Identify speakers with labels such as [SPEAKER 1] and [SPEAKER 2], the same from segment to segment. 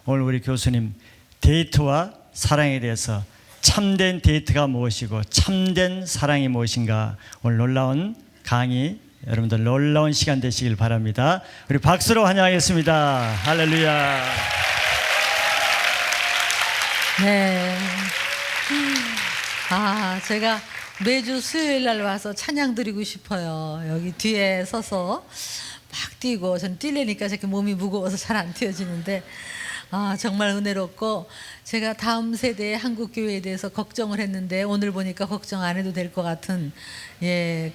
[SPEAKER 1] 오늘 우리 교수님 데이트와 사랑에 대해서 참된 데이트가 무엇이고 참된 사랑이 무엇인가 오늘 놀라운 강의, 여러분들 놀라운 시간 되시길 바랍니다. 우리 박수로 환영하겠습니다. 할렐루야.
[SPEAKER 2] 네. 제가 매주 수요일 날 와서 찬양 드리고 싶어요. 여기 뒤에 서서 막 뛰고, 전 뛰려니까 저렇게 몸이 무거워서 잘 안 뛰어지는데, 정말 은혜롭고, 제가 다음 세대의 한국교회에 대해서 걱정을 했는데, 오늘 보니까 걱정 안 해도 될 것 같은,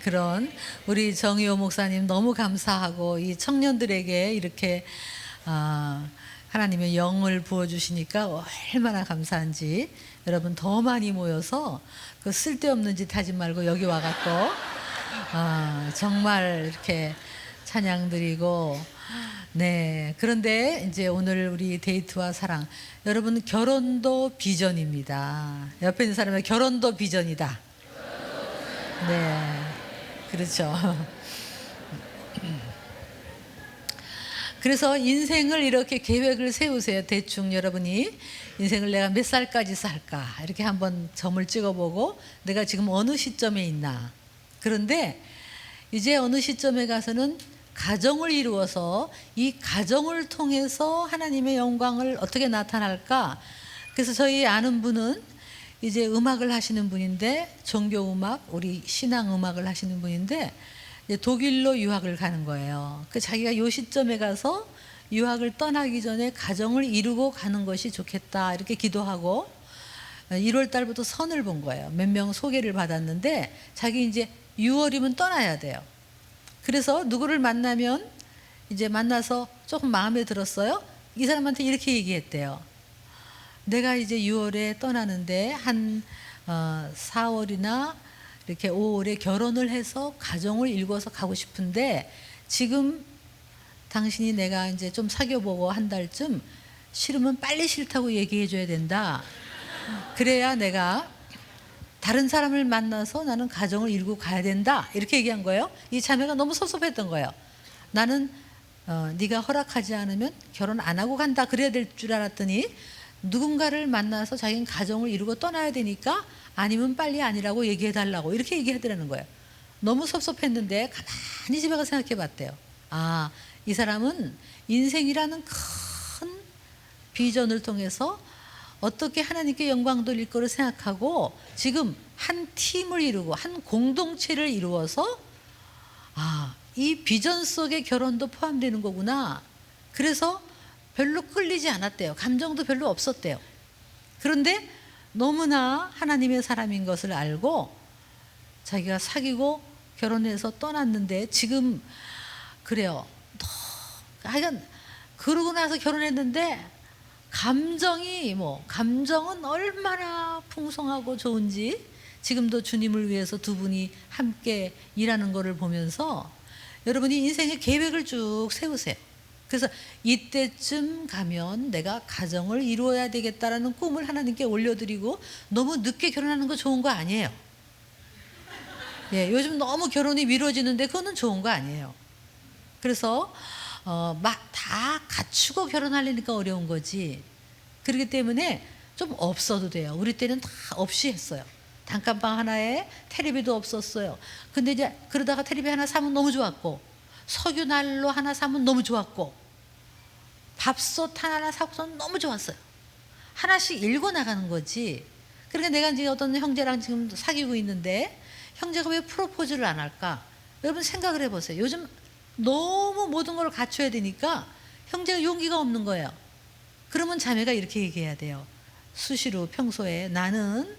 [SPEAKER 2] 그런, 우리 정의호 목사님 너무 감사하고, 이 청년들에게 이렇게, 하나님의 영을 부어주시니까 얼마나 감사한지, 여러분 더 많이 모여서 그 쓸데없는 짓 하지 말고 여기 와갖고 정말 이렇게 찬양 드리고. 네, 그런데 이제 오늘 우리 데이트와 사랑, 여러분 결혼도 비전입니다. 옆에 있는 사람의 결혼도 비전이다. 네, 그렇죠. 그래서 인생을 이렇게 계획을 세우세요. 대충 여러분이 인생을 내가 몇 살까지 살까 이렇게 한번 점을 찍어보고 내가 지금 어느 시점에 있나. 그런데 이제 어느 시점에 가서는 가정을 이루어서 이 가정을 통해서 하나님의 영광을 어떻게 나타날까. 그래서 저희 아는 분은 이제 음악을 하시는 분인데, 종교음악, 우리 신앙음악을 하시는 분인데 독일로 유학을 가는 거예요. 그 자기가 요 시점에 가서 유학을 떠나기 전에 가정을 이루고 가는 것이 좋겠다 이렇게 기도하고 1월 달부터 선을 본 거예요. 몇 명 소개를 받았는데 자기 이제 6월이면 떠나야 돼요. 그래서 누구를 만나면 이제 만나서 조금 마음에 들었어요. 이 사람한테 이렇게 얘기했대요. 내가 이제 6월에 떠나는데 한 4월이나 이렇게 5월에 결혼을 해서 가정을 이루어서 가고 싶은데, 지금 당신이 내가 이제 좀 사귀어보고 한 달쯤 싫으면 빨리 싫다고 얘기해 줘야 된다. 그래야 내가 다른 사람을 만나서 나는 가정을 이루고 가야 된다. 이렇게 얘기한 거예요. 이 자매가 너무 섭섭했던 거예요. 나는 네가 허락하지 않으면 결혼 안 하고 간다 그래야 될 줄 알았더니, 누군가를 만나서 자기는 가정을 이루고 떠나야 되니까 아니면 빨리 아니라고 얘기해 달라고 이렇게 얘기하더라는 거예요. 너무 섭섭했는데 가만히 집에 가서 생각해 봤대요. 이 사람은 인생이라는 큰 비전을 통해서 어떻게 하나님께 영광 돌릴 거를 생각하고 지금 한 팀을 이루고 한 공동체를 이루어서 이 비전 속에 결혼도 포함되는 거구나. 그래서 별로 끌리지 않았대요. 감정도 별로 없었대요. 그런데 너무나 하나님의 사람인 것을 알고 자기가 사귀고 결혼해서 떠났는데 지금 그래요. 하여간 그러고 나서 결혼했는데 감정은 얼마나 풍성하고 좋은지 지금도 주님을 위해서 두 분이 함께 일하는 거를 보면서 여러분이 인생의 계획을 쭉 세우세요. 그래서 이때쯤 가면 내가 가정을 이루어야 되겠다라는 꿈을 하나님께 올려드리고, 너무 늦게 결혼하는 거 좋은 거 아니에요. 요즘 너무 결혼이 미뤄지는데 그거는 좋은 거 아니에요. 그래서 막 다 갖추고 결혼하려니까 어려운 거지. 그렇기 때문에 좀 없어도 돼요. 우리 때는 다 없이 했어요. 단칸방 하나에 테레비도 없었어요. 근데 이제 그러다가 테레비 하나 사면 너무 좋았고, 석유 난로 하나 사면 너무 좋았고, 밥솥 하나 사고서는 너무 좋았어요. 하나씩 읽고 나가는 거지. 그러니까 내가 이제 어떤 형제랑 지금 사귀고 있는데 형제가 왜 프로포즈를 안 할까? 여러분 생각을 해보세요. 요즘 너무 모든 걸 갖춰야 되니까 형제가 용기가 없는 거예요. 그러면 자매가 이렇게 얘기해야 돼요. 수시로 평소에 나는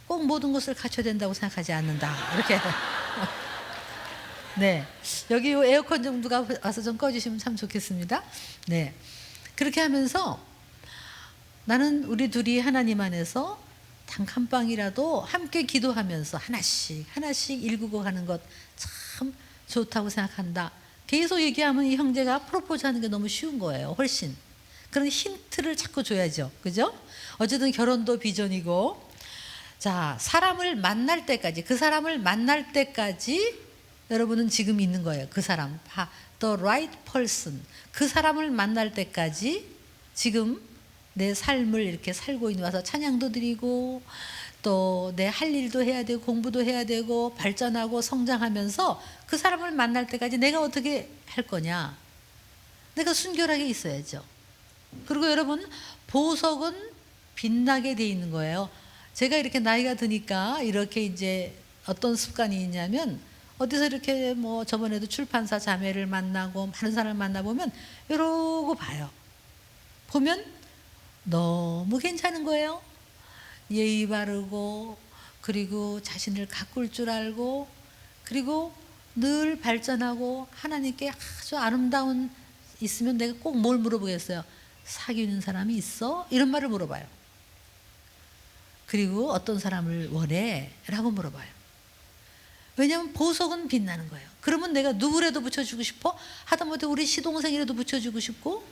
[SPEAKER 2] 꼭 모든 것을 갖춰야 된다고 생각하지 않는다. 이렇게. 네, 여기 에어컨 좀 누가 와서 좀 꺼주시면 참 좋겠습니다. 네, 그렇게 하면서 나는 우리 둘이 하나님 안에서 단칸방이라도 함께 기도하면서 하나씩 읽고 가는 것 참 좋다고 생각한다. 계속 얘기하면 이 형제가 프로포즈하는 게 너무 쉬운 거예요. 훨씬. 그런 힌트를 자꾸 줘야죠. 그죠? 어쨌든 결혼도 비전이고, 자, 사람을 만날 때까지, 그 사람을 만날 때까지 여러분은 지금 있는 거예요. 그 사람, the right person. 그 사람을 만날 때까지 지금 내 삶을 이렇게 살고 있는 와서 찬양도 드리고 또 내 할 일도 해야 되고 공부도 해야 되고 발전하고 성장하면서 그 사람을 만날 때까지 내가 어떻게 할 거냐? 내가 순결하게 있어야죠. 그리고 여러분, 보석은 빛나게 돼 있는 거예요. 제가 이렇게 나이가 드니까 이렇게 이제 어떤 습관이 있냐면, 어디서 이렇게 뭐 저번에도 출판사 자매를 만나고 많은 사람을 만나보면 이러고 봐요. 보면 너무 괜찮은 거예요. 예의 바르고, 그리고 자신을 가꿀 줄 알고, 그리고 늘 발전하고 하나님께 아주 아름다운 있으면 내가 꼭 뭘 물어보겠어요? 사귀는 사람이 있어? 이런 말을 물어봐요. 그리고 어떤 사람을 원해? 라고 물어봐요. 왜냐하면 보석은 빛나는 거예요. 그러면 내가 누구라도 붙여주고 싶어? 하다못해 우리 시동생이라도 붙여주고 싶고,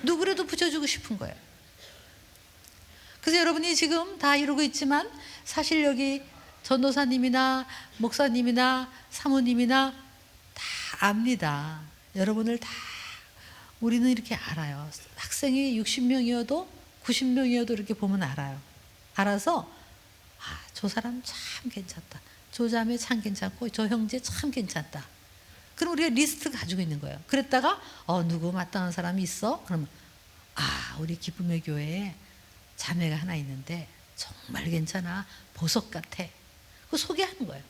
[SPEAKER 2] 누구라도 붙여주고 싶은 거예요. 그래서 여러분이 지금 다 이러고 있지만 사실 여기 전도사님이나 목사님이나 사모님이나 다 압니다. 여러분을 다 우리는 이렇게 알아요. 학생이 60명이어도 90명이어도 이렇게 보면 알아요. 알아서 저 사람 참 괜찮다. 저 자매 참 괜찮고 저 형제 참 괜찮다. 그럼 우리가 리스트 가지고 있는 거예요. 그랬다가 누구 마땅한 사람이 있어? 그러면 우리 기쁨의 교회에 자매가 하나 있는데 정말 괜찮아. 보석 같아. 그거 소개하는 거예요.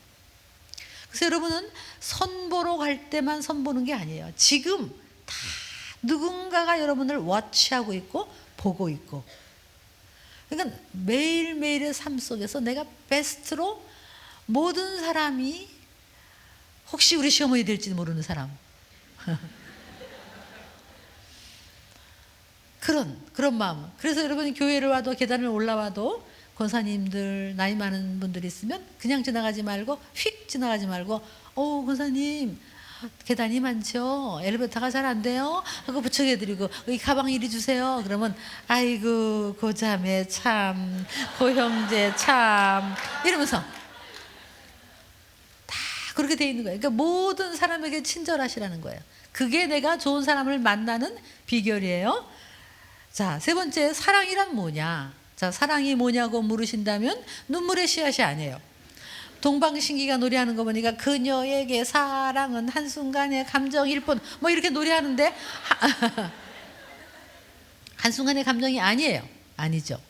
[SPEAKER 2] 그래서 여러분은 선보러 갈 때만 선보는 게 아니에요. 지금 다 누군가가 여러분을 워치하고 있고 보고 있고, 그러니까 매일매일의 삶 속에서 내가 베스트로 모든 사람이, 혹시 우리 시어머니 될지 모르는 사람 그런 마음. 그래서 여러분이 교회를 와도 계단을 올라와도 권사님들 나이 많은 분들이 있으면 그냥 지나가지 말고, 휙 지나가지 말고, 권사님 계단이 많죠. 엘리베이터가 잘 안 돼요. 하고 부축해드리고, 이 가방 이리 주세요. 그러면 아이고 그 자매 참, 그 형제 참, 이러면서 다 그렇게 돼 있는 거예요. 그러니까 모든 사람에게 친절하시라는 거예요. 그게 내가 좋은 사람을 만나는 비결이에요. 자, 세 번째, 사랑이란 뭐냐? 자, 사랑이 뭐냐고 물으신다면 눈물의 씨앗이 아니에요. 동방신기가 노래하는 거 보니까 그녀에게 사랑은 한순간의 감정일 뿐, 뭐 이렇게 노래하는데 한순간의 감정이 아니에요. 아니죠.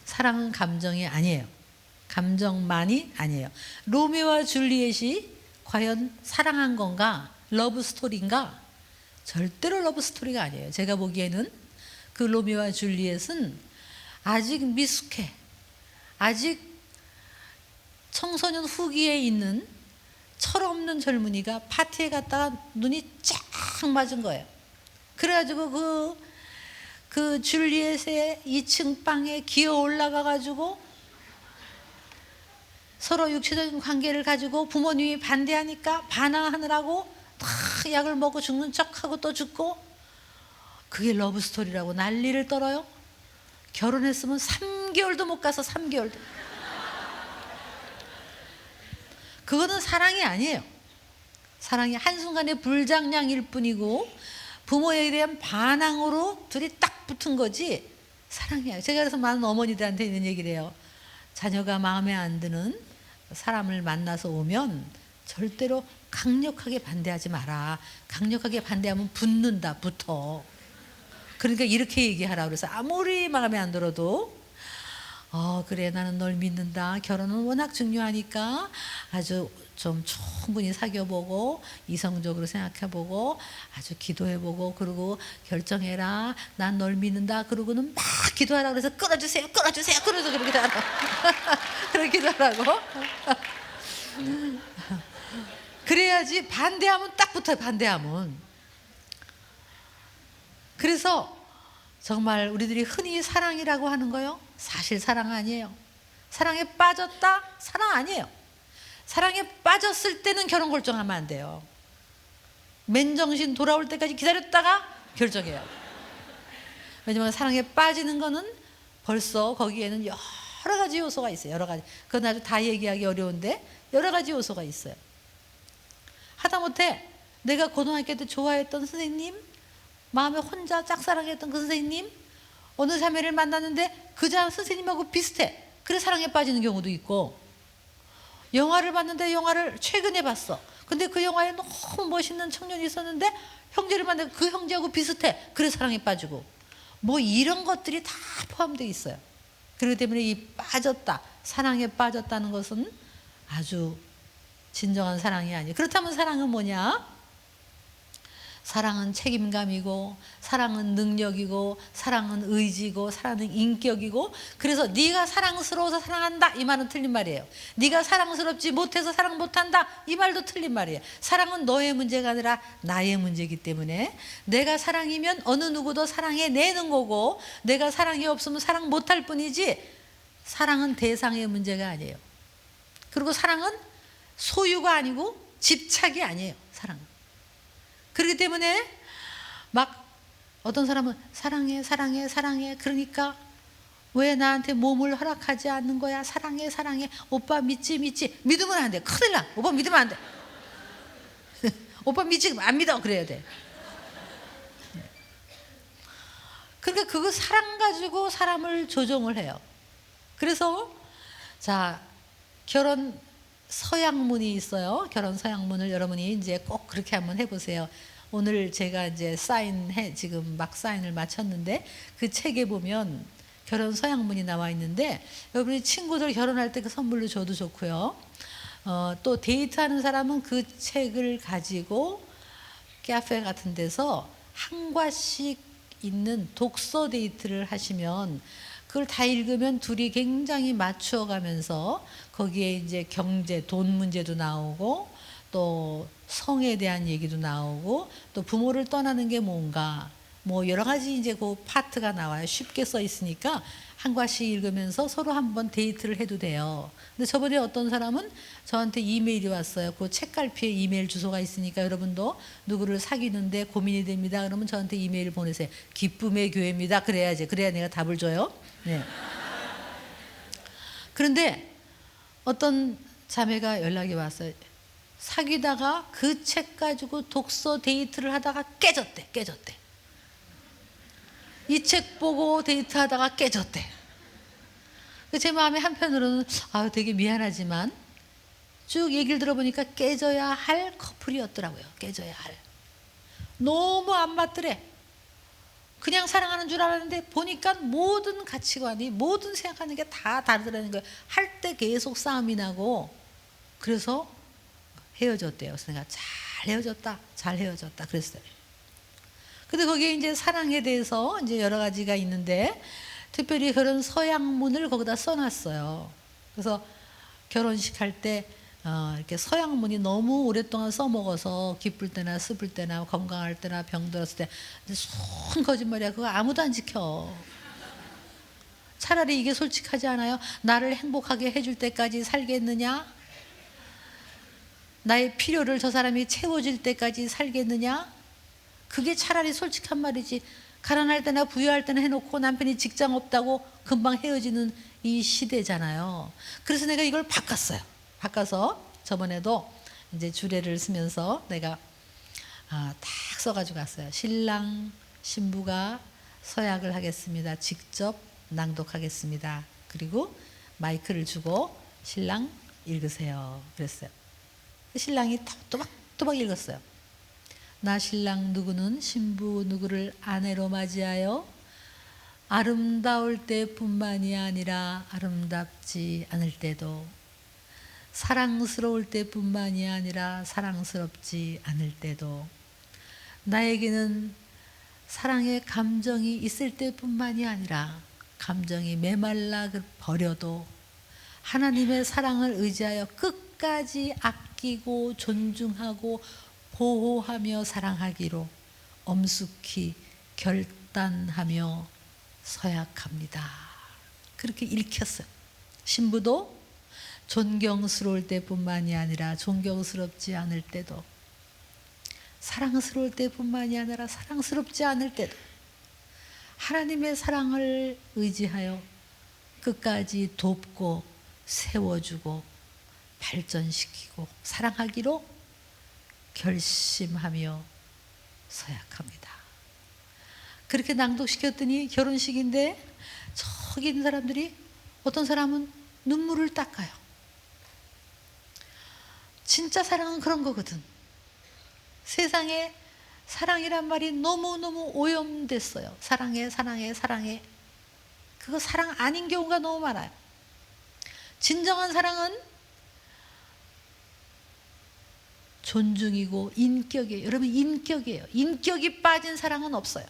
[SPEAKER 2] 사랑은 감정이 아니에요. 감정만이 아니에요. 로미오와 줄리엣이 과연 사랑한 건가? 러브 스토리인가? 절대로 러브 스토리가 아니에요. 제가 보기에는 그 로미오와 줄리엣은 아직 미숙해. 아직 청소년 후기에 있는 철없는 젊은이가 파티에 갔다가 눈이 쫙 맞은 거예요. 그래가지고 그 줄리엣의 2층 방에 기어 올라가가지고 서로 육체적인 관계를 가지고 부모님이 반대하니까 반항하느라고 다 약을 먹고 죽는 척하고 또 죽고, 그게 러브스토리라고 난리를 떨어요. 결혼했으면 3개월도 못 가서 3개월도. 그거는 사랑이 아니에요. 사랑이 한순간의 불장량일 뿐이고 부모에 대한 반항으로 둘이 딱 붙은 거지 사랑이야. 제가 그래서 많은 어머니들한테 있는 얘기를 해요. 자녀가 마음에 안 드는 사람을 만나서 오면 절대로 강력하게 반대하지 마라. 강력하게 반대하면 붙는다, 붙어. 그러니까 이렇게 얘기하라 그래서 아무리 마음에 안 들어도 그래 나는 널 믿는다. 결혼은 워낙 중요하니까 아주 좀 충분히 사귀어보고 이성적으로 생각해보고 아주 기도해보고 그러고 결정해라. 난 널 믿는다. 그러고는 막 기도하라 그래서 끌어주세요. 그래서 그렇게 하라. 그렇게 기도하라고. 그래야지. 반대하면 딱 붙어요. 반대하면. 그래서 정말 우리들이 흔히 사랑이라고 하는 거요, 사실 사랑 아니에요. 사랑에 빠졌다? 사랑 아니에요. 사랑에 빠졌을 때는 결혼 결정하면 안 돼요. 맨정신 돌아올 때까지 기다렸다가 결정해요. 왜냐하면 사랑에 빠지는 거는 벌써 거기에는 여러 가지 요소가 있어요. 여러 가지. 그건 아주 다 얘기하기 어려운데 여러 가지 요소가 있어요. 하다못해 내가 고등학교 때 좋아했던 선생님, 마음에 혼자 짝사랑했던 그 선생님, 어느 자매를 만났는데 그 선생님하고 비슷해. 그래 사랑에 빠지는 경우도 있고, 영화를 봤는데 영화를 최근에 봤어. 근데 그 영화에 너무 멋있는 청년이 있었는데 형제를 만나고 그 형제하고 비슷해. 그래 사랑에 빠지고, 뭐 이런 것들이 다 포함되어 있어요. 그렇기 때문에 이 빠졌다, 사랑에 빠졌다는 것은 아주 진정한 사랑이 아니에요. 그렇다면 사랑은 뭐냐? 사랑은 책임감이고, 사랑은 능력이고, 사랑은 의지고, 사랑은 인격이고. 그래서 네가 사랑스러워서 사랑한다 이 말은 틀린 말이에요. 네가 사랑스럽지 못해서 사랑 못한다 이 말도 틀린 말이에요. 사랑은 너의 문제가 아니라 나의 문제이기 때문에, 내가 사랑이면 어느 누구도 사랑해내는 거고, 내가 사랑이 없으면 사랑 못할 뿐이지, 사랑은 대상의 문제가 아니에요. 그리고 사랑은 소유가 아니고 집착이 아니에요. 사랑은. 그렇기 때문에 막 어떤 사람은 사랑해 사랑해 사랑해, 그러니까 왜 나한테 몸을 허락하지 않는 거야, 사랑해 사랑해, 오빠 믿지 믿지, 믿으면 안 돼, 큰일 나, 오빠 믿으면 안 돼. 오빠 믿지 안 믿어 그래야 돼. 그러니까 그거 사랑 가지고 사람을 조종을 해요. 그래서 자, 결혼 서양문이 있어요. 결혼 서양문을 여러분이 이제 꼭 그렇게 한번 해보세요. 오늘 제가 이제 지금 막 사인을 마쳤는데, 그 책에 보면 결혼 서양문이 나와 있는데, 여러분이 친구들 결혼할 때 그 선물로 줘도 좋고요. 또 데이트하는 사람은 그 책을 가지고 카페 같은 데서 한 과씩 있는 독서 데이트를 하시면, 그걸 다 읽으면 둘이 굉장히 맞추어 가면서 거기에 이제 경제, 돈 문제도 나오고, 또 성에 대한 얘기도 나오고, 또 부모를 떠나는 게 뭔가, 뭐 여러 가지 이제 그 파트가 나와요. 쉽게 써 있으니까 한 과씩 읽으면서 서로 한번 데이트를 해도 돼요. 근데 저번에 어떤 사람은 저한테 이메일이 왔어요. 그 책갈피에 이메일 주소가 있으니까 여러분도 누구를 사귀는데 고민이 됩니다. 그러면 저한테 이메일 보내세요. 기쁨의 교회입니다. 그래야지. 그래야 내가 답을 줘요. 네. 그런데 어떤 자매가 연락이 왔어요. 사귀다가 그 책 가지고 독서 데이트를 하다가 깨졌대. 이 책 보고 데이트하다가 깨졌대. 제 마음에 한편으로는 되게 미안하지만, 쭉 얘기를 들어보니까 깨져야 할 커플이었더라고요. 깨져야 할. 너무 안 맞더래. 그냥 사랑하는 줄 알았는데 보니까 모든 가치관이, 모든 생각하는 게 다 다르더라는 거예요. 할 때 계속 싸움이 나고, 그래서 헤어졌대요. 그래서 내가 잘 헤어졌다 그랬어요. 근데 거기에 이제 사랑에 대해서 이제 여러 가지가 있는데, 특별히 그런 서양문을 거기다 써놨어요. 그래서 결혼식 할 때 이렇게 서양문이 너무 오랫동안 써먹어서 기쁠 때나 슬플 때나 건강할 때나 병들었을 때 손 거짓말이야. 그거 아무도 안 지켜. 차라리 이게 솔직하지 않아요? 나를 행복하게 해줄 때까지 살겠느냐? 나의 필요를 저 사람이 채워줄 때까지 살겠느냐? 그게 차라리 솔직한 말이지. 가난할 때나 부유할 때나 해놓고 남편이 직장 없다고 금방 헤어지는 이 시대잖아요. 그래서 내가 이걸 바꿔서 저번에도 이제 주례를 쓰면서 내가 딱 써가지고 갔어요. 신랑 신부가 서약을 하겠습니다. 직접 낭독하겠습니다. 그리고 마이크를 주고 신랑 읽으세요. 그랬어요. 신랑이 또박 읽었어요. 나 신랑 누구는 신부 누구를 아내로 맞이하여 아름다울 때뿐만이 아니라 아름답지 않을 때도, 사랑스러울 때뿐만이 아니라 사랑스럽지 않을 때도, 나에게는 사랑의 감정이 있을 때뿐만이 아니라 감정이 메말라 버려도 하나님의 사랑을 의지하여 끝까지 아끼고 존중하고 보호하며 사랑하기로 엄숙히 결단하며 서약합니다. 그렇게 읽혔어요. 신부도 존경스러울 때뿐만이 아니라 존경스럽지 않을 때도, 사랑스러울 때뿐만이 아니라 사랑스럽지 않을 때도 하나님의 사랑을 의지하여 끝까지 돕고 세워주고 발전시키고 사랑하기로 결심하며 서약합니다. 그렇게 낭독시켰더니 결혼식인데 저기 있는 사람들이 어떤 사람은 눈물을 닦아요. 진짜 사랑은 그런 거거든. 세상에 사랑이란 말이 너무너무 오염됐어요. 사랑해, 사랑해, 사랑해. 그거 사랑 아닌 경우가 너무 많아요. 진정한 사랑은 존중이고 인격이에요. 여러분, 인격이에요. 인격이 빠진 사랑은 없어요.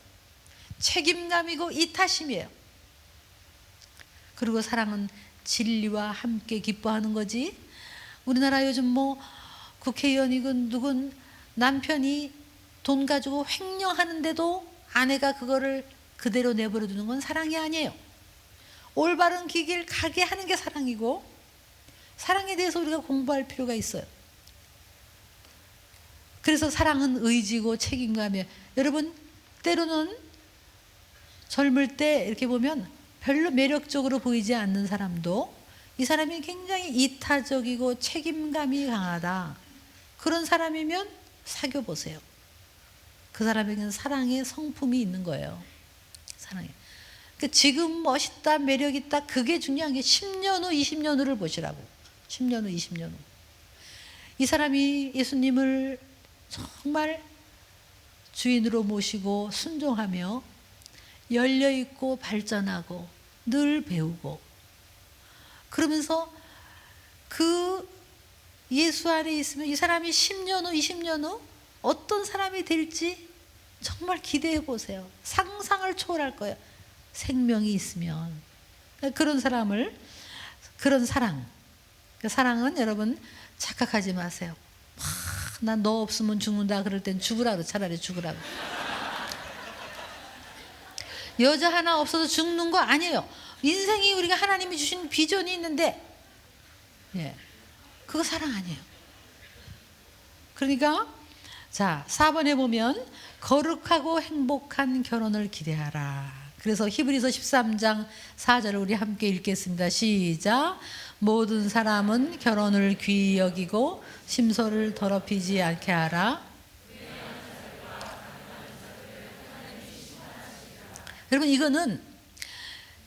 [SPEAKER 2] 책임감이고 이타심이에요. 그리고 사랑은 진리와 함께 기뻐하는 거지. 우리나라 요즘 뭐 국회의원이건 누군 남편이 돈 가지고 횡령하는데도 아내가 그거를 그대로 내버려 두는 건 사랑이 아니에요. 올바른 길 가게 하는 게 사랑이고, 사랑에 대해서 우리가 공부할 필요가 있어요. 그래서 사랑은 의지고 책임감이에요. 여러분, 때로는 젊을 때 이렇게 보면 별로 매력적으로 보이지 않는 사람도 이 사람이 굉장히 이타적이고 책임감이 강하다, 그런 사람이면 사귀어 보세요. 그 사람에게는 사랑의 성품이 있는 거예요. 사랑에. 그러니까 지금 멋있다, 매력 있다, 그게 중요한 게 10년 후, 20년 후를 보시라고. 10년 후, 20년 후. 이 사람이 예수님을 정말 주인으로 모시고 순종하며 열려있고 발전하고 늘 배우고, 그러면서 그 예수 안에 있으면 이 사람이 10년 후, 20년 후 어떤 사람이 될지 정말 기대해 보세요. 상상을 초월할 거예요. 생명이 있으면. 그런 사람을, 그런 사랑. 사랑은 여러분 착각하지 마세요. 난 너 없으면 죽는다 그럴 땐 죽으라고, 차라리 죽으라고. 여자 하나 없어서 죽는 거 아니에요. 인생이 우리가 하나님이 주신 비전이 있는데, 예, 그거 사랑 아니에요. 그러니까 자, 4번에 보면 거룩하고 행복한 결혼을 기대하라. 그래서 히브리서 13장 4절을 우리 함께 읽겠습니다. 시작. 모든 사람은 결혼을 귀히 여기고 심소를 더럽히지 않게 하라. 여러분, 이거는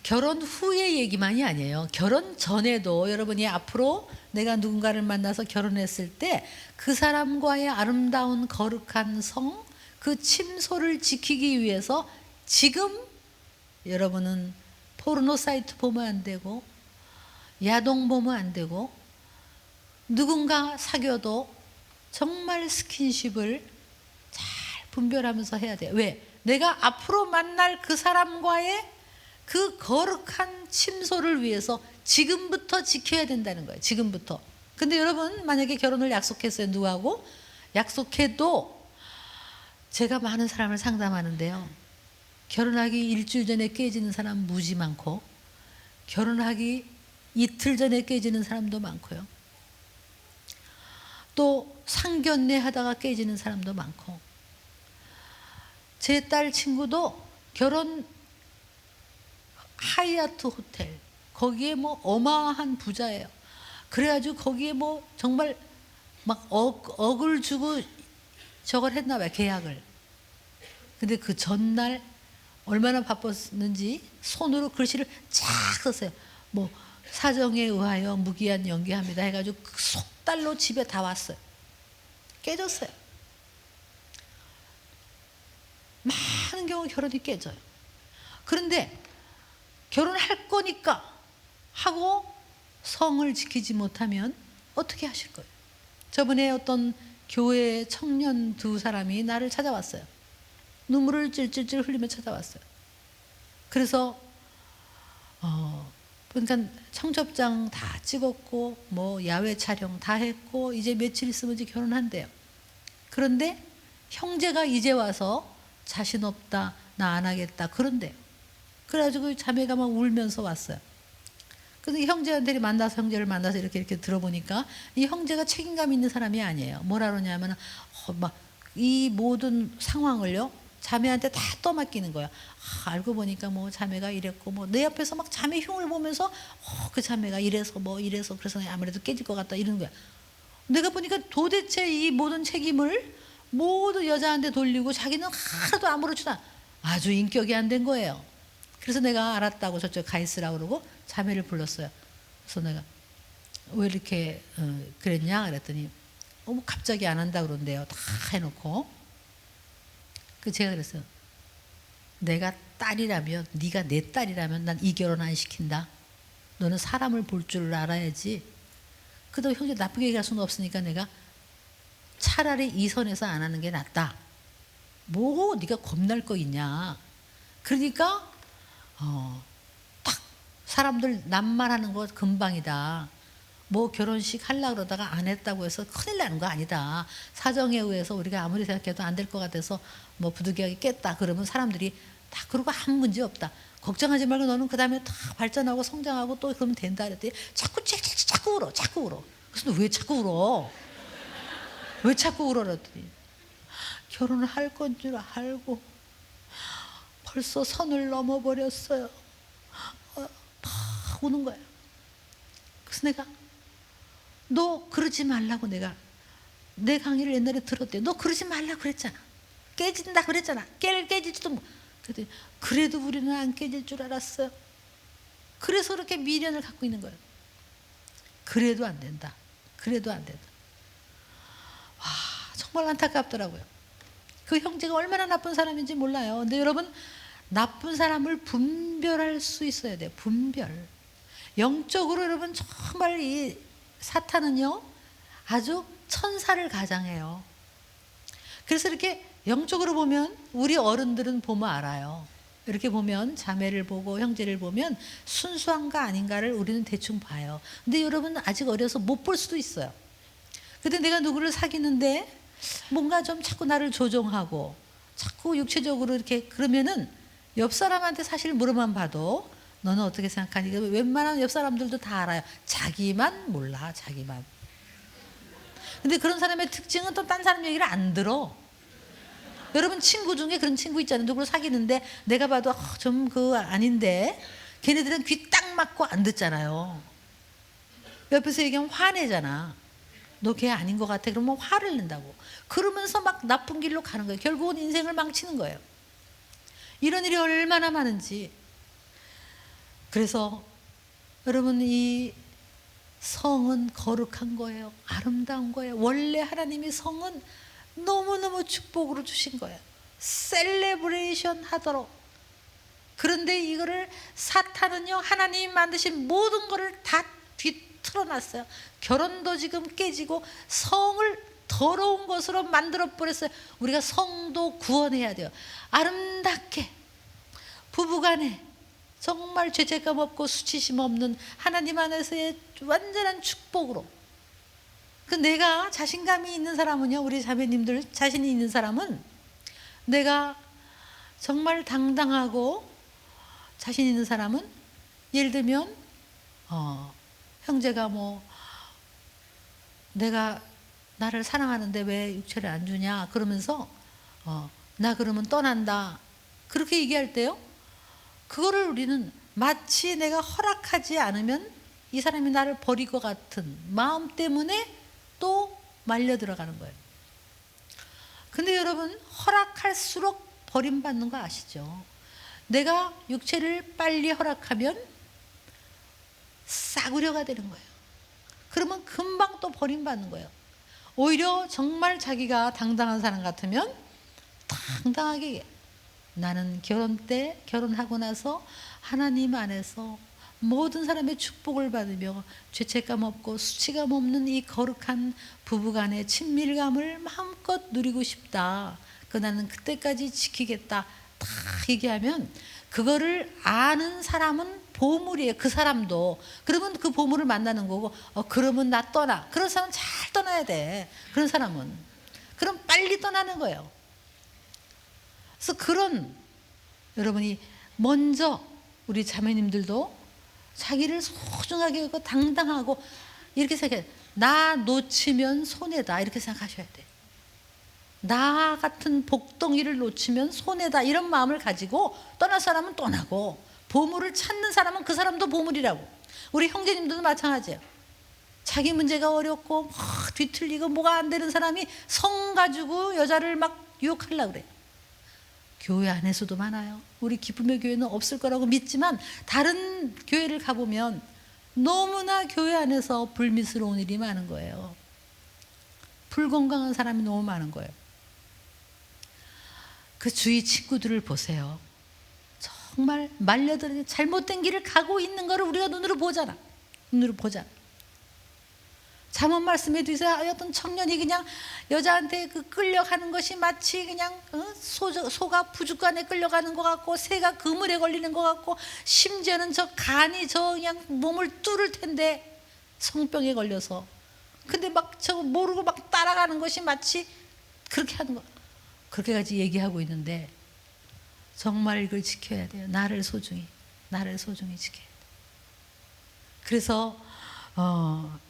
[SPEAKER 2] 결혼 후의 얘기만이 아니에요. 결혼 전에도 여러분이 앞으로 내가 누군가를 만나서 결혼했을 때 그 사람과의 아름다운 거룩한 성, 그 침소를 지키기 위해서 지금 여러분은 포르노 사이트 보면 안 되고, 야동 보면 안 되고, 누군가 사귀어도 정말 스킨십을 잘 분별하면서 해야 돼요. 왜? 내가 앞으로 만날 그 사람과의 그 거룩한 침소를 위해서 지금부터 지켜야 된다는 거예요. 지금부터. 근데 여러분, 만약에 결혼을 약속했어요. 누구하고? 약속해도 제가 많은 사람을 상담하는데요. 결혼하기 일주일 전에 깨지는 사람 무지 많고, 결혼하기 이틀 전에 깨지는 사람도 많고요. 또 상견례 하다가 깨지는 사람도 많고, 제 딸 친구도 결혼 하얏트 호텔, 거기에 뭐 어마어마한 부자예요. 그래가지고 거기에 뭐 정말 막 억을 주고 저걸 했나 봐요, 계약을. 근데 그 전날 얼마나 바빴는지 손으로 글씨를 쫙 썼어요. 뭐 사정에 의하여 무기한 연기합니다 해가지고 그 속달로 집에 다 왔어요. 깨졌어요. 많은 경우 결혼이 깨져요. 그런데 결혼할 거니까 하고 성을 지키지 못하면 어떻게 하실 거예요? 저번에 어떤 교회 청년 두 사람이 나를 찾아왔어요. 눈물을 찔찔찔 흘리며 찾아왔어요. 그래서 그러니까 청첩장 다 찍었고 뭐 야외 촬영 다 했고 이제 며칠 있으면 이제 결혼한대요. 그런데 형제가 이제 와서 자신 없다, 나 안 하겠다 그런데요. 그래가지고 자매가 막 울면서 왔어요. 그래서 형제한테 만나서, 형제를 만나서 이렇게 들어보니까 이 형제가 책임감 있는 사람이 아니에요. 뭐라 그러냐면 막 이 모든 상황을요 자매한테 다 떠맡기는 거예요. 알고 보니까 뭐 자매가 이랬고 뭐 내 옆에서 막 자매 흉을 보면서 그 자매가 이래서 뭐 이래서 그래서 아무래도 깨질 것 같다 이러는 거야. 내가 보니까 도대체 이 모든 책임을 모두 여자한테 돌리고 자기는 하나도 아무렇지도 않아. 아주 인격이 안 된 거예요. 그래서 내가 알았다고 저쪽 가 있으라고 그러고 자매를 불렀어요. 그래서 내가 왜 이렇게 그랬냐 그랬더니 뭐 갑자기 안 한다 그런대요. 다 해놓고. 그 제가 그랬어요. 내가 딸이라면, 네가 내 딸이라면 난 이 결혼 안 시킨다. 너는 사람을 볼 줄 알아야지. 그래도 형제 나쁘게 얘기할 수는 없으니까 내가 차라리 이 선에서 안 하는 게 낫다. 뭐 네가 겁날 거 있냐. 그러니까 딱 사람들 남말하는 거 금방이다. 뭐 결혼식 하려고 그러다가 안 했다고 해서 큰일 나는 거 아니다. 사정에 의해서 우리가 아무리 생각해도 안 될 것 같아서 뭐 부득이하게 깼다. 그러면 사람들이 다 그러고 아무 문제 없다. 걱정하지 말고 너는 그 다음에 다 발전하고 성장하고 또 그러면 된다. 그랬더니 자꾸 울어. 자꾸 울어. 그래서 너 왜 자꾸 울어? 왜 자꾸 울어? 그랬더니 결혼을 할 건 줄 알고 벌써 선을 넘어버렸어요. 다 우는 거야. 그래서 내가 너 그러지 말라고 내가 내 강의를 옛날에 들었대. 너 그러지 말라고 그랬잖아. 깨진다 그랬잖아. 깨질지도 뭐. 그랬더니 그래도 우리는 안 깨질 줄 알았어요. 그래서 그렇게 미련을 갖고 있는 거예요. 그래도 안 된다. 그래도 안 된다. 와, 정말 안타깝더라고요. 그 형제가 얼마나 나쁜 사람인지 몰라요. 근데 여러분, 나쁜 사람을 분별할 수 있어야 돼요. 분별. 영적으로 여러분 정말 이 사탄은요 아주 천사를 가장해요. 그래서 이렇게 영적으로 보면 우리 어른들은 보면 알아요. 이렇게 보면 자매를 보고 형제를 보면 순수한가 아닌가를 우리는 대충 봐요. 근데 여러분 아직 어려서 못 볼 수도 있어요. 근데 내가 누구를 사귀는데 뭔가 좀 자꾸 나를 조종하고 자꾸 육체적으로 이렇게 그러면은 옆 사람한테 사실 물어만 봐도 너는 어떻게 생각하니? 웬만한 옆 사람들도 다 알아요. 자기만 몰라, 자기만. 근데 그런 사람의 특징은 또 딴 사람 얘기를 안 들어. 여러분 친구 중에 그런 친구 있잖아요. 누구를 사귀는데 내가 봐도 좀 아닌데 걔네들은 귀 딱 막고 안 듣잖아요. 옆에서 얘기하면 화내잖아. 너 걔 아닌 것 같아. 그러면 화를 낸다고. 그러면서 막 나쁜 길로 가는 거예요. 결국은 인생을 망치는 거예요. 이런 일이 얼마나 많은지. 그래서 여러분 이 성은 거룩한 거예요. 아름다운 거예요. 원래 하나님이 성은 너무너무 축복으로 주신 거예요. 셀레브레이션 하도록. 그런데 이거를 사탄은요 하나님이 만드신 모든 거를 다 뒤틀어놨어요. 결혼도 지금 깨지고 성을 더러운 것으로 만들어 버렸어요. 우리가 성도 구원해야 돼요. 아름답게 부부간에 정말 죄책감 없고 수치심 없는 하나님 안에서의 완전한 축복으로. 그 내가 자신감이 있는 사람은요, 우리 자매님들 자신이 있는 사람은 내가 정말 당당하고 자신 있는 사람은 예를 들면 형제가 뭐 내가 나를 사랑하는데 왜 육체를 안 주냐 그러면서 나 그러면 떠난다 그렇게 얘기할 때요, 그거를 우리는 마치 내가 허락하지 않으면 이 사람이 나를 버릴 것 같은 마음 때문에 또 말려 들어가는 거예요. 근데 여러분 허락할수록 버림받는 거 아시죠? 내가 육체를 빨리 허락하면 싸구려가 되는 거예요. 그러면 금방 또 버림받는 거예요. 오히려 정말 자기가 당당한 사람 같으면 당당하게 나는 결혼 때 결혼하고 나서 하나님 안에서 모든 사람의 축복을 받으며 죄책감 없고 수치감 없는 이 거룩한 부부간의 친밀감을 마음껏 누리고 싶다. 나는 그때까지 지키겠다. 다 얘기하면 그거를 아는 사람은 보물이에요. 그 사람도. 그러면 그 보물을 만나는 거고 그러면 나 떠나. 그런 사람은 잘 떠나야 돼. 그런 사람은. 그럼 빨리 떠나는 거예요. 그래서 그런 여러분이 먼저 우리 자매님들도 자기를 소중하게 여기고 당당하고 이렇게 생각해. 나 놓치면 손해다. 이렇게 생각하셔야 돼. 나 같은 복덩이를 놓치면 손해다. 이런 마음을 가지고 떠날 사람은 떠나고 보물을 찾는 사람은 그 사람도 보물이라고. 우리 형제님들도 마찬가지예요. 자기 문제가 어렵고 막 뒤틀리고 뭐가 안 되는 사람이 성 가지고 여자를 막 유혹하려고 그래. 교회 안에서도 많아요. 우리 기쁨의 교회는 없을 거라고 믿지만 다른 교회를 가보면 너무나 교회 안에서 불미스러운 일이 많은 거예요. 불건강한 사람이 너무 많은 거예요. 그 주위 친구들을 보세요. 정말 말려들어 잘못된 길을 가고 있는 거를 우리가 눈으로 보잖아. 눈으로 보잖아. 잠언 말씀에도 있어요. 어떤 청년이 그냥 여자한테 그 끌려가는 것이 마치 그냥 소가 부둣간에 끌려가는 것 같고 새가 그물에 걸리는 것 같고 심지어는 저 간이 저 그냥 몸을 뚫을 텐데 성병에 걸려서 근데 막 저거 모르고 막 따라가는 것이 마치 그렇게 하는 거 그렇게까지 얘기하고 있는데 정말 이걸 지켜야 돼요. 나를 소중히 지켜야 돼요. 그래서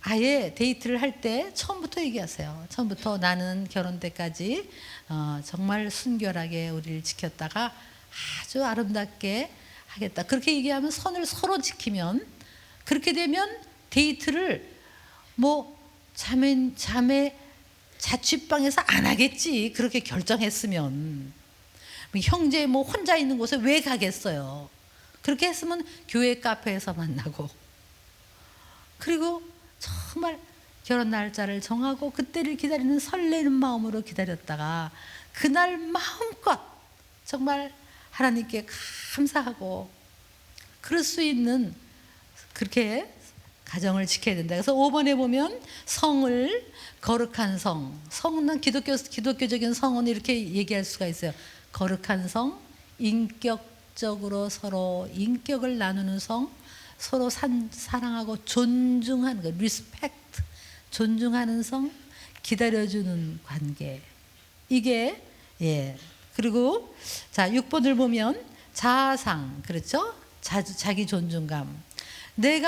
[SPEAKER 2] 아예 데이트를 할 때 처음부터 얘기하세요. 처음부터 나는 결혼 때까지 정말 순결하게 우리를 지켰다가 아주 아름답게 하겠다. 그렇게 얘기하면 선을 서로 지키면 그렇게 되면 데이트를 뭐 자매 자취방에서 안 하겠지. 그렇게 결정했으면 형제 뭐 혼자 있는 곳에 왜 가겠어요. 그렇게 했으면 교회 카페에서 만나고 그리고 정말 결혼 날짜를 정하고 그때를 기다리는 설레는 마음으로 기다렸다가 그날 마음껏 정말 하나님께 감사하고 그럴 수 있는 그렇게 가정을 지켜야 된다. 그래서 5번에 보면 성을 거룩한 성은 기독교적인 성은 이렇게 얘기할 수가 있어요. 거룩한 성, 인격적으로 서로 인격을 나누는 성, 서로 사랑하고 존중하는 거, 리스펙트, 존중하는 성, 기다려주는 관계. 이게 그리고 자 6번을 보면 자아상, 그렇죠? 자기 존중감. 내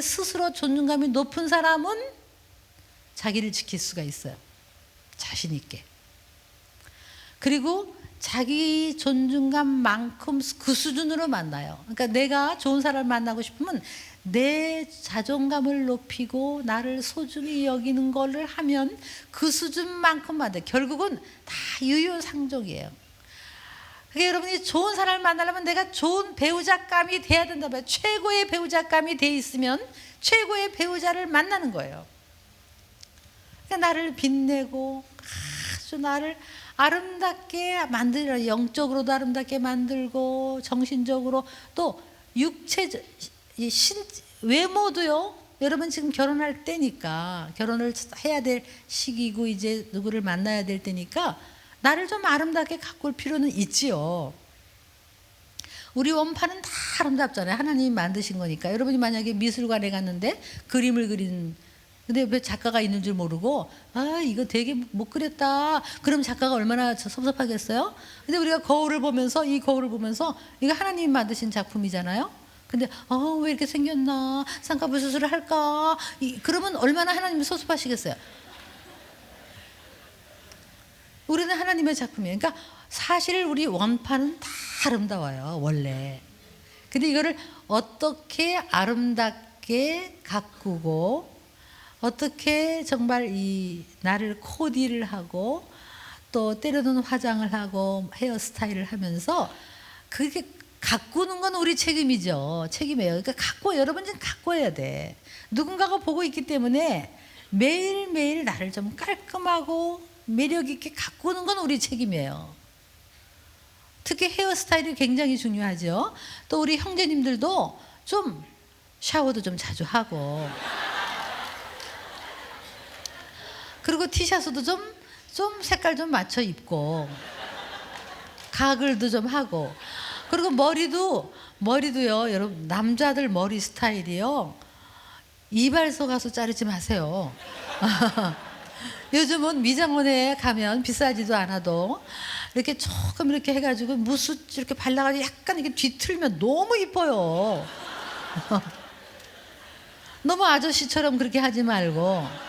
[SPEAKER 2] 스스로 존중감이 높은 사람은 자기를 지킬 수가 있어요. 자신 있게. 그리고 자기 존중감만큼 그 수준으로 만나요. 그러니까 내가 좋은 사람을 만나고 싶으면 내 자존감을 높이고 나를 소중히 여기는 거를 하면 그 수준만큼 만나요. 결국은 다 유유상종이에요. 그러니까 여러분이 좋은 사람을 만나려면 내가 좋은 배우자감이 돼야 된다. 최고의 배우자감이 돼 있으면 최고의 배우자를 만나는 거예요. 그러니까 나를 빛내고 아주 나를 아름답게 만들어 영적으로도 아름답게 만들고 정신적으로 또 육체적 외모도요. 여러분 지금 결혼할 때니까 결혼을 해야 될 시기고 이제 누구를 만나야 될 때니까 나를 좀 아름답게 가꿀 필요는 있지요. 우리 원판은 다 아름답잖아요. 하나님이 만드신 거니까. 여러분이 만약에 미술관에 갔는데 그림을 그린 근데 왜 작가가 있는 줄 모르고 이거 되게 못 그렸다. 그럼 작가가 얼마나 섭섭하겠어요? 근데 우리가 거울을 보면서 이거 하나님이 만드신 작품이잖아요. 근데 왜 이렇게 생겼나? 쌍꺼풀 수술을 할까? 그러면 얼마나 하나님이 섭섭하시겠어요? 우리는 하나님의 작품이에요. 그러니까 사실 우리 원판은 다 아름다워요. 원래. 근데 이거를 어떻게 아름답게 가꾸고 어떻게 정말 이 나를 코디를 하고 또 때려놓은 화장을 하고 헤어스타일을 하면서 그게 가꾸는 건 우리 책임이죠. 책임이에요. 그러니까 여러분은 가꿔야 돼. 누군가가 보고 있기 때문에 매일매일 나를 좀 깔끔하고 매력 있게 가꾸는 건 우리 책임이에요. 특히 헤어스타일이 굉장히 중요하죠. 또 우리 형제님들도 좀 샤워도 좀 자주 하고 그리고 티셔츠도 좀 색깔 좀 맞춰 입고 가글도 좀 하고 그리고 머리도요 여러분 남자들 머리 스타일이요 이발소 가서 자르지 마세요. 요즘은 미장원에 가면 비싸지도 않아도 이렇게 조금 이렇게 해가지고 무스 이렇게 발라가지고 약간 이렇게 뒤틀면 너무 이뻐요. 너무 아저씨처럼 그렇게 하지 말고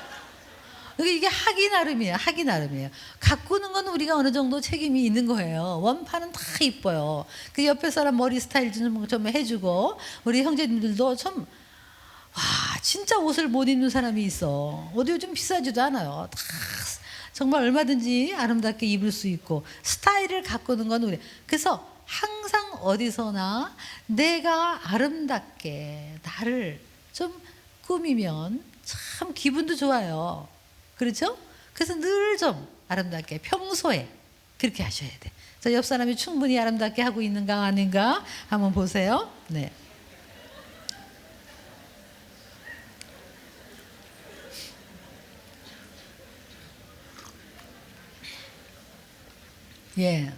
[SPEAKER 2] 이게 하기 나름이에요. 가꾸는 건 우리가 어느 정도 책임이 있는 거예요. 원판은 다 이뻐요. 그 옆에 사람 머리 스타일 좀 해주고 우리 형제님들도 좀 진짜 옷을 못 입는 사람이 있어. 옷이 요즘 비싸지도 않아요. 다 정말 얼마든지 아름답게 입을 수 있고 스타일을 가꾸는 건 우리. 그래서 항상 어디서나 내가 아름답게 나를 좀 꾸미면 참 기분도 좋아요. 그렇죠? 그래서 늘 좀 아름답게 평소에 그렇게 하셔야 돼. 저 옆 사람이 충분히 아름답게 하고 있는가 아닌가 한번 보세요. 네. 예.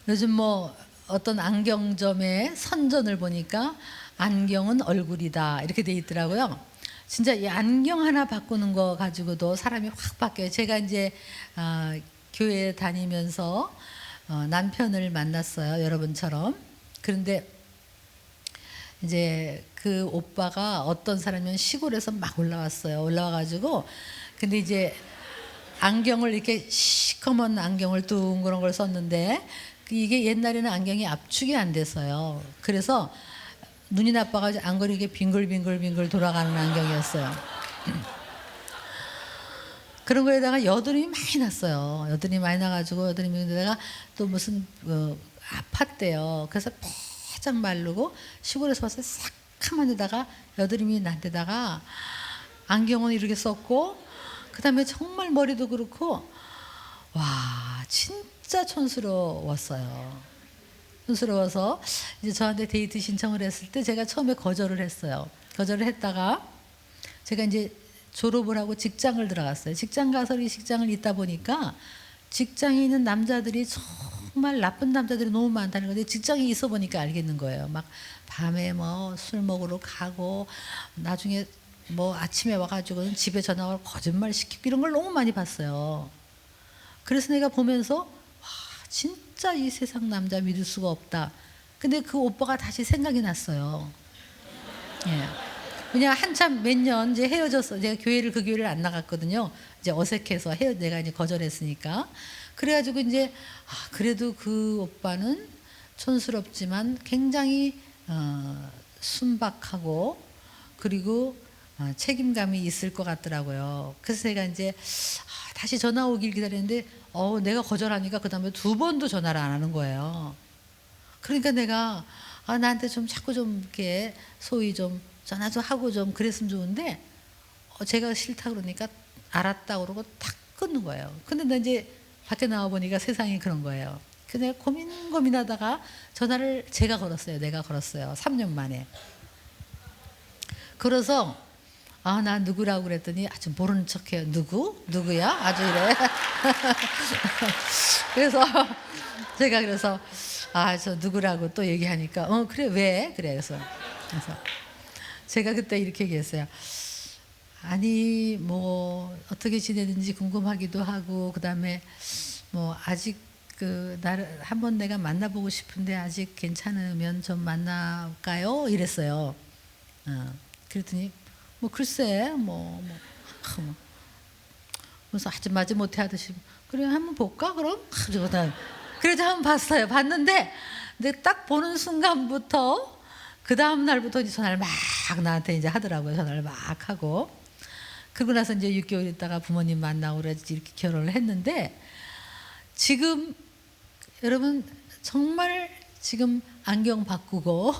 [SPEAKER 2] 요즘 뭐 어떤 안경점의 선전을 보니까 안경은 얼굴이다 이렇게 돼 있더라고요. 진짜 이 안경 하나 바꾸는 거 가지고도 사람이 확 바뀌어요. 제가 이제 교회 다니면서 남편을 만났어요. 여러분처럼. 그런데 이제 그 오빠가 어떤 사람이면 시골에서 막 올라왔어요. 올라와가지고 근데 이제 안경을 이렇게 시커먼 안경을 둥그런 걸 썼는데 이게 옛날에는 안경이 압축이 안 됐어요. 그래서 눈이 나빠가지고 안경이 이게 빙글빙글 돌아가는 안경이었어요. 그런 거에다가 여드름이 많이 났어요. 여드름이 많이 나가지고 여드름에다가 또 무슨 아팠대요. 그래서 바짝 마르고 시골에서 와서 새카만 데다가 여드름이 난 데다가 안경은 이렇게 썼고 그다음에 정말 머리도 그렇고 와 진짜 촌스러웠어요. 촌스러워서 이제 저한테 데이트 신청을 했을 때 제가 처음에 거절을 했어요. 거절을 했다가 제가 이제 졸업을 하고 직장을 들어갔어요. 직장 가서 이 직장을 있다 보니까 직장에 있는 남자들이 정말 나쁜 남자들이 너무 많다는 건데 직장에 있어 보니까 알겠는 거예요. 막 밤에 뭐 술 먹으러 가고 나중에 뭐 아침에 와가지고는 집에 전화 오고 거짓말 시키고 이런 걸 너무 많이 봤어요. 그래서 내가 보면서 와 진짜 이 세상 남자 믿을 수가 없다. 근데 그 오빠가 다시 생각이 났어요. 예. 그냥 한참 몇 년 이제 헤어졌어. 제가 그 교회를 안 나갔거든요. 이제 어색해서 내가 이제 거절했으니까. 그래가지고 이제 그래도 그 오빠는 촌스럽지만 굉장히 순박하고 그리고 책임감이 있을 것 같더라고요. 그래서 제가 이제 다시 전화 오길 기다렸는데 내가 거절하니까 그 다음에 2번도 전화를 안 하는 거예요. 그러니까 내가 나한테 좀 자꾸 좀 이렇게 소위 좀 전화도 하고 좀 그랬으면 좋은데 제가 싫다 그러니까 알았다 그러고 탁 끊는 거예요. 근데 나 이제 밖에 나와 보니까 세상이 그런 거예요. 그래서 내가 고민하다가 전화를 제가 걸었어요. 내가 걸었어요. 3년 만에. 그래서 나 누구라고 그랬더니 아주 모르는 척해요. 누구야? 아주 이래. 그래서 제가 저 누구라고 또 얘기하니까 그래 왜? 그래서 제가 그때 이렇게 얘기했어요. 아니 뭐 어떻게 지내는지 궁금하기도 하고 그다음에 뭐 아직 나를 한번 내가 만나보고 싶은데 아직 괜찮으면 좀 만날까요? 이랬어요. 그랬더니 뭐 글쎄 그래서 아주 마지 못해 하듯이 그래 한번 볼까 그럼? 그래서 한번 봤어요. 봤는데 근데 딱 보는 순간부터 그 다음 날부터 이제 전화를 막 나한테 이제 하더라고요. 전화를 막 하고 그러고 나서 이제 6개월 있다가 부모님 만나고 그래서 이렇게 결혼을 했는데 지금 여러분 정말 지금 안경 바꾸고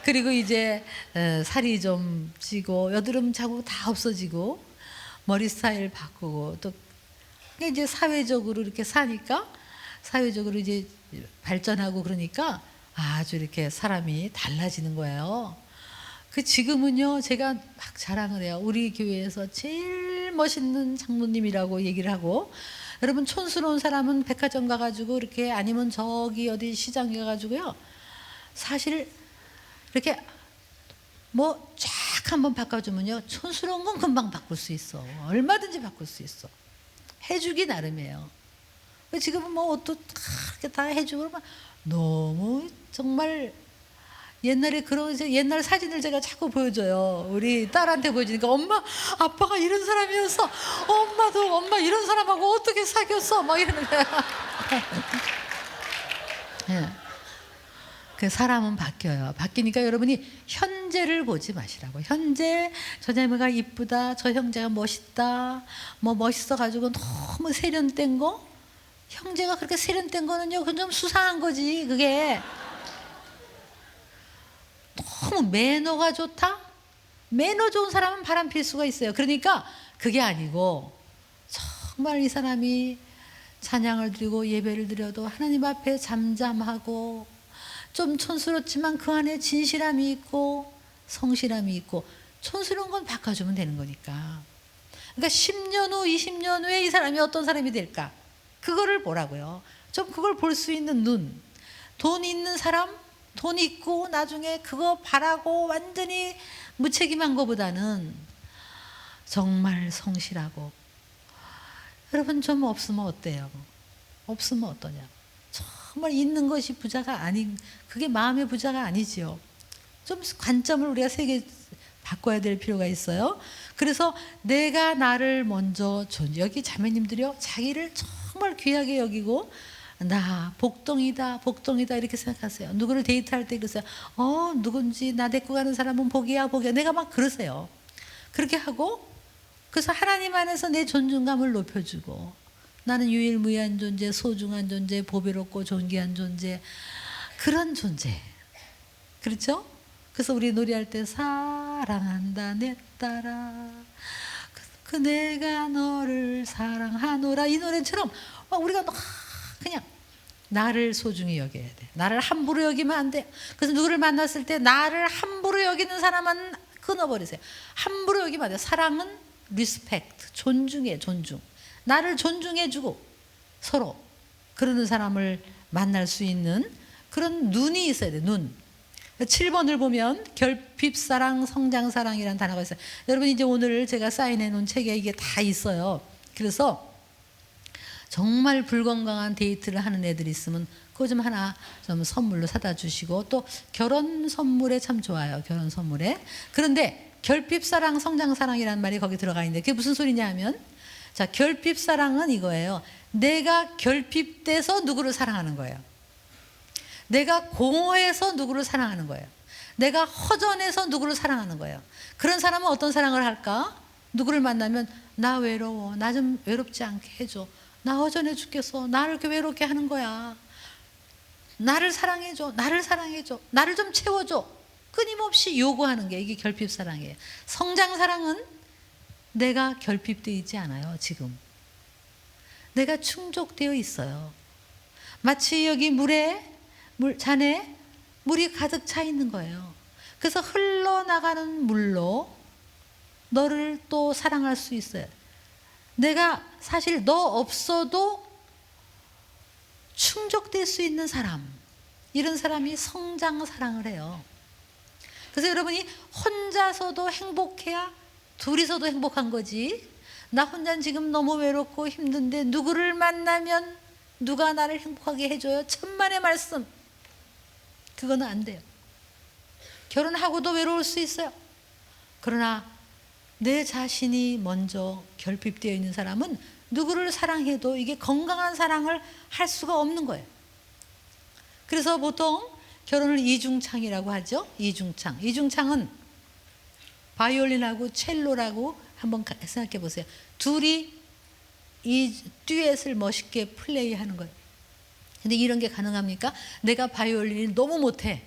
[SPEAKER 2] 그리고 이제 살이 좀 찌고 여드름 자국 다 없어지고 머리 스타일 바꾸고 또 이제 사회적으로 이렇게 사니까 사회적으로 이제 발전하고 그러니까 아주 이렇게 사람이 달라지는 거예요. 지금은요 제가 막 자랑을 해요. 우리 교회에서 제일 멋있는 장로님이라고 얘기를 하고 여러분 촌스러운 사람은 백화점 가가지고 이렇게 아니면 저기 어디 시장 가가지고요 사실 이렇게 뭐 쫙 한번 바꿔주면요 촌스러운 건 금방 바꿀 수 있어. 얼마든지 바꿀 수 있어. 해주기 나름이에요. 지금은 뭐 옷도 이렇게 다 해주고 너무 정말 옛날에 옛날 사진을 제가 자꾸 보여줘요. 우리 딸한테 보여주니까 엄마 아빠가 이런 사람이었어. 엄마 이런 사람하고 어떻게 사귀었어? 막 이러는 거야. 예. 그 사람은 바뀌어요. 바뀌니까 여러분이 현재를 보지 마시라고. 현재 저 자매가 이쁘다, 저 형제가 멋있다, 뭐 멋있어가지고 너무 세련된 거, 형제가 그렇게 세련된 거는요, 그건 좀 수상한 거지. 그게 너무 매너가 좋다. 매너 좋은 사람은 바람필 수가 있어요. 그러니까 그게 아니고 정말 이 사람이 찬양을 드리고 예배를 드려도 하나님 앞에 잠잠하고 좀 촌스럽지만 그 안에 진실함이 있고 성실함이 있고, 촌스러운 건 바꿔주면 되는 거니까. 그러니까 10년 후 20년 후에 이 사람이 어떤 사람이 될까, 그거를 보라고요. 좀 그걸 볼 수 있는 눈. 돈 있는 사람, 돈 있고 나중에 그거 바라고 완전히 무책임한 것보다는 정말 성실하고, 여러분 좀 없으면 어때요? 없으면 어떠냐? 정말 있는 것이 부자가 아닌, 그게 마음의 부자가 아니지요. 좀 관점을 우리가 세게 바꿔야 될 필요가 있어요. 그래서 내가 나를 먼저 여기 자매님들이요, 자기를 정말 귀하게 여기고, 나 복덩이다 복덩이다 이렇게 생각하세요. 누구를 데이트할 때 그러세요. 누군지 나 데리고 가는 사람은 복이야 복이야, 내가 막 그러세요. 그렇게 하고, 그래서 하나님 안에서 내 존중감을 높여주고, 나는 유일무이한 존재, 소중한 존재, 보배롭고 존귀한 존재, 그런 존재. 그렇죠? 그래서 우리 노래할 때 사랑한다 내 딸아, 그 내가 너를 사랑하노라, 이 노래처럼 우리가 그냥 나를 소중히 여겨야 돼. 나를 함부로 여기면 안 돼. 그래서 누구를 만났을 때 나를 함부로 여기는 사람은 끊어버리세요. 함부로 여기면 안 돼. 사랑은 리스펙트, 존중해, 존중. 나를 존중해주고 서로 그러는 사람을 만날 수 있는 그런 눈이 있어야 돼. 눈. 7번을 보면 결핍사랑, 성장사랑이라는 단어가 있어요. 여러분 이제 오늘 제가 사인해 놓은 책에 이게 다 있어요. 그래서 정말 불건강한 데이트를 하는 애들이 있으면 그거 좀 하나 좀 선물로 사다 주시고, 또 결혼 선물에 참 좋아요. 결혼 선물에. 그런데 결핍사랑, 성장사랑이라는 말이 거기 들어가 있는데 그게 무슨 소리냐 하면, 자, 결핍사랑은 이거예요. 내가 결핍돼서 누구를 사랑하는 거예요. 내가 공허해서 누구를 사랑하는 거예요. 내가 허전해서 누구를 사랑하는 거예요. 그런 사람은 어떤 사랑을 할까? 누구를 만나면 나 외로워, 나 좀 외롭지 않게 해줘, 나 허전해 죽겠어, 나를 이렇게 외롭게 하는 거야, 나를 사랑해줘, 나를 사랑해줘, 나를 좀 채워줘, 끊임없이 요구하는 게 이게 결핍사랑이에요. 성장사랑은 내가 결핍되어 있지 않아요. 지금 내가 충족되어 있어요. 마치 여기 잔에 물이 가득 차 있는 거예요. 그래서 흘러나가는 물로 너를 또 사랑할 수 있어요. 내가 사실 너 없어도 충족될 수 있는 사람, 이런 사람이 성장사랑을 해요. 그래서 여러분이 혼자서도 행복해야 둘이서도 행복한 거지. 나 혼자는 지금 너무 외롭고 힘든데 누구를 만나면 누가 나를 행복하게 해줘요? 천만의 말씀. 그거는 안 돼요. 결혼하고도 외로울 수 있어요. 그러나 내 자신이 먼저 결핍되어 있는 사람은 누구를 사랑해도 이게 건강한 사랑을 할 수가 없는 거예요. 그래서 보통 결혼을 이중창이라고 하죠. 이중창은 바이올린하고 첼로라고 한번 생각해 보세요. 둘이 이 듀엣을 멋있게 플레이하는 거예요. 근데 이런 게 가능합니까? 내가 바이올린을 너무 못해.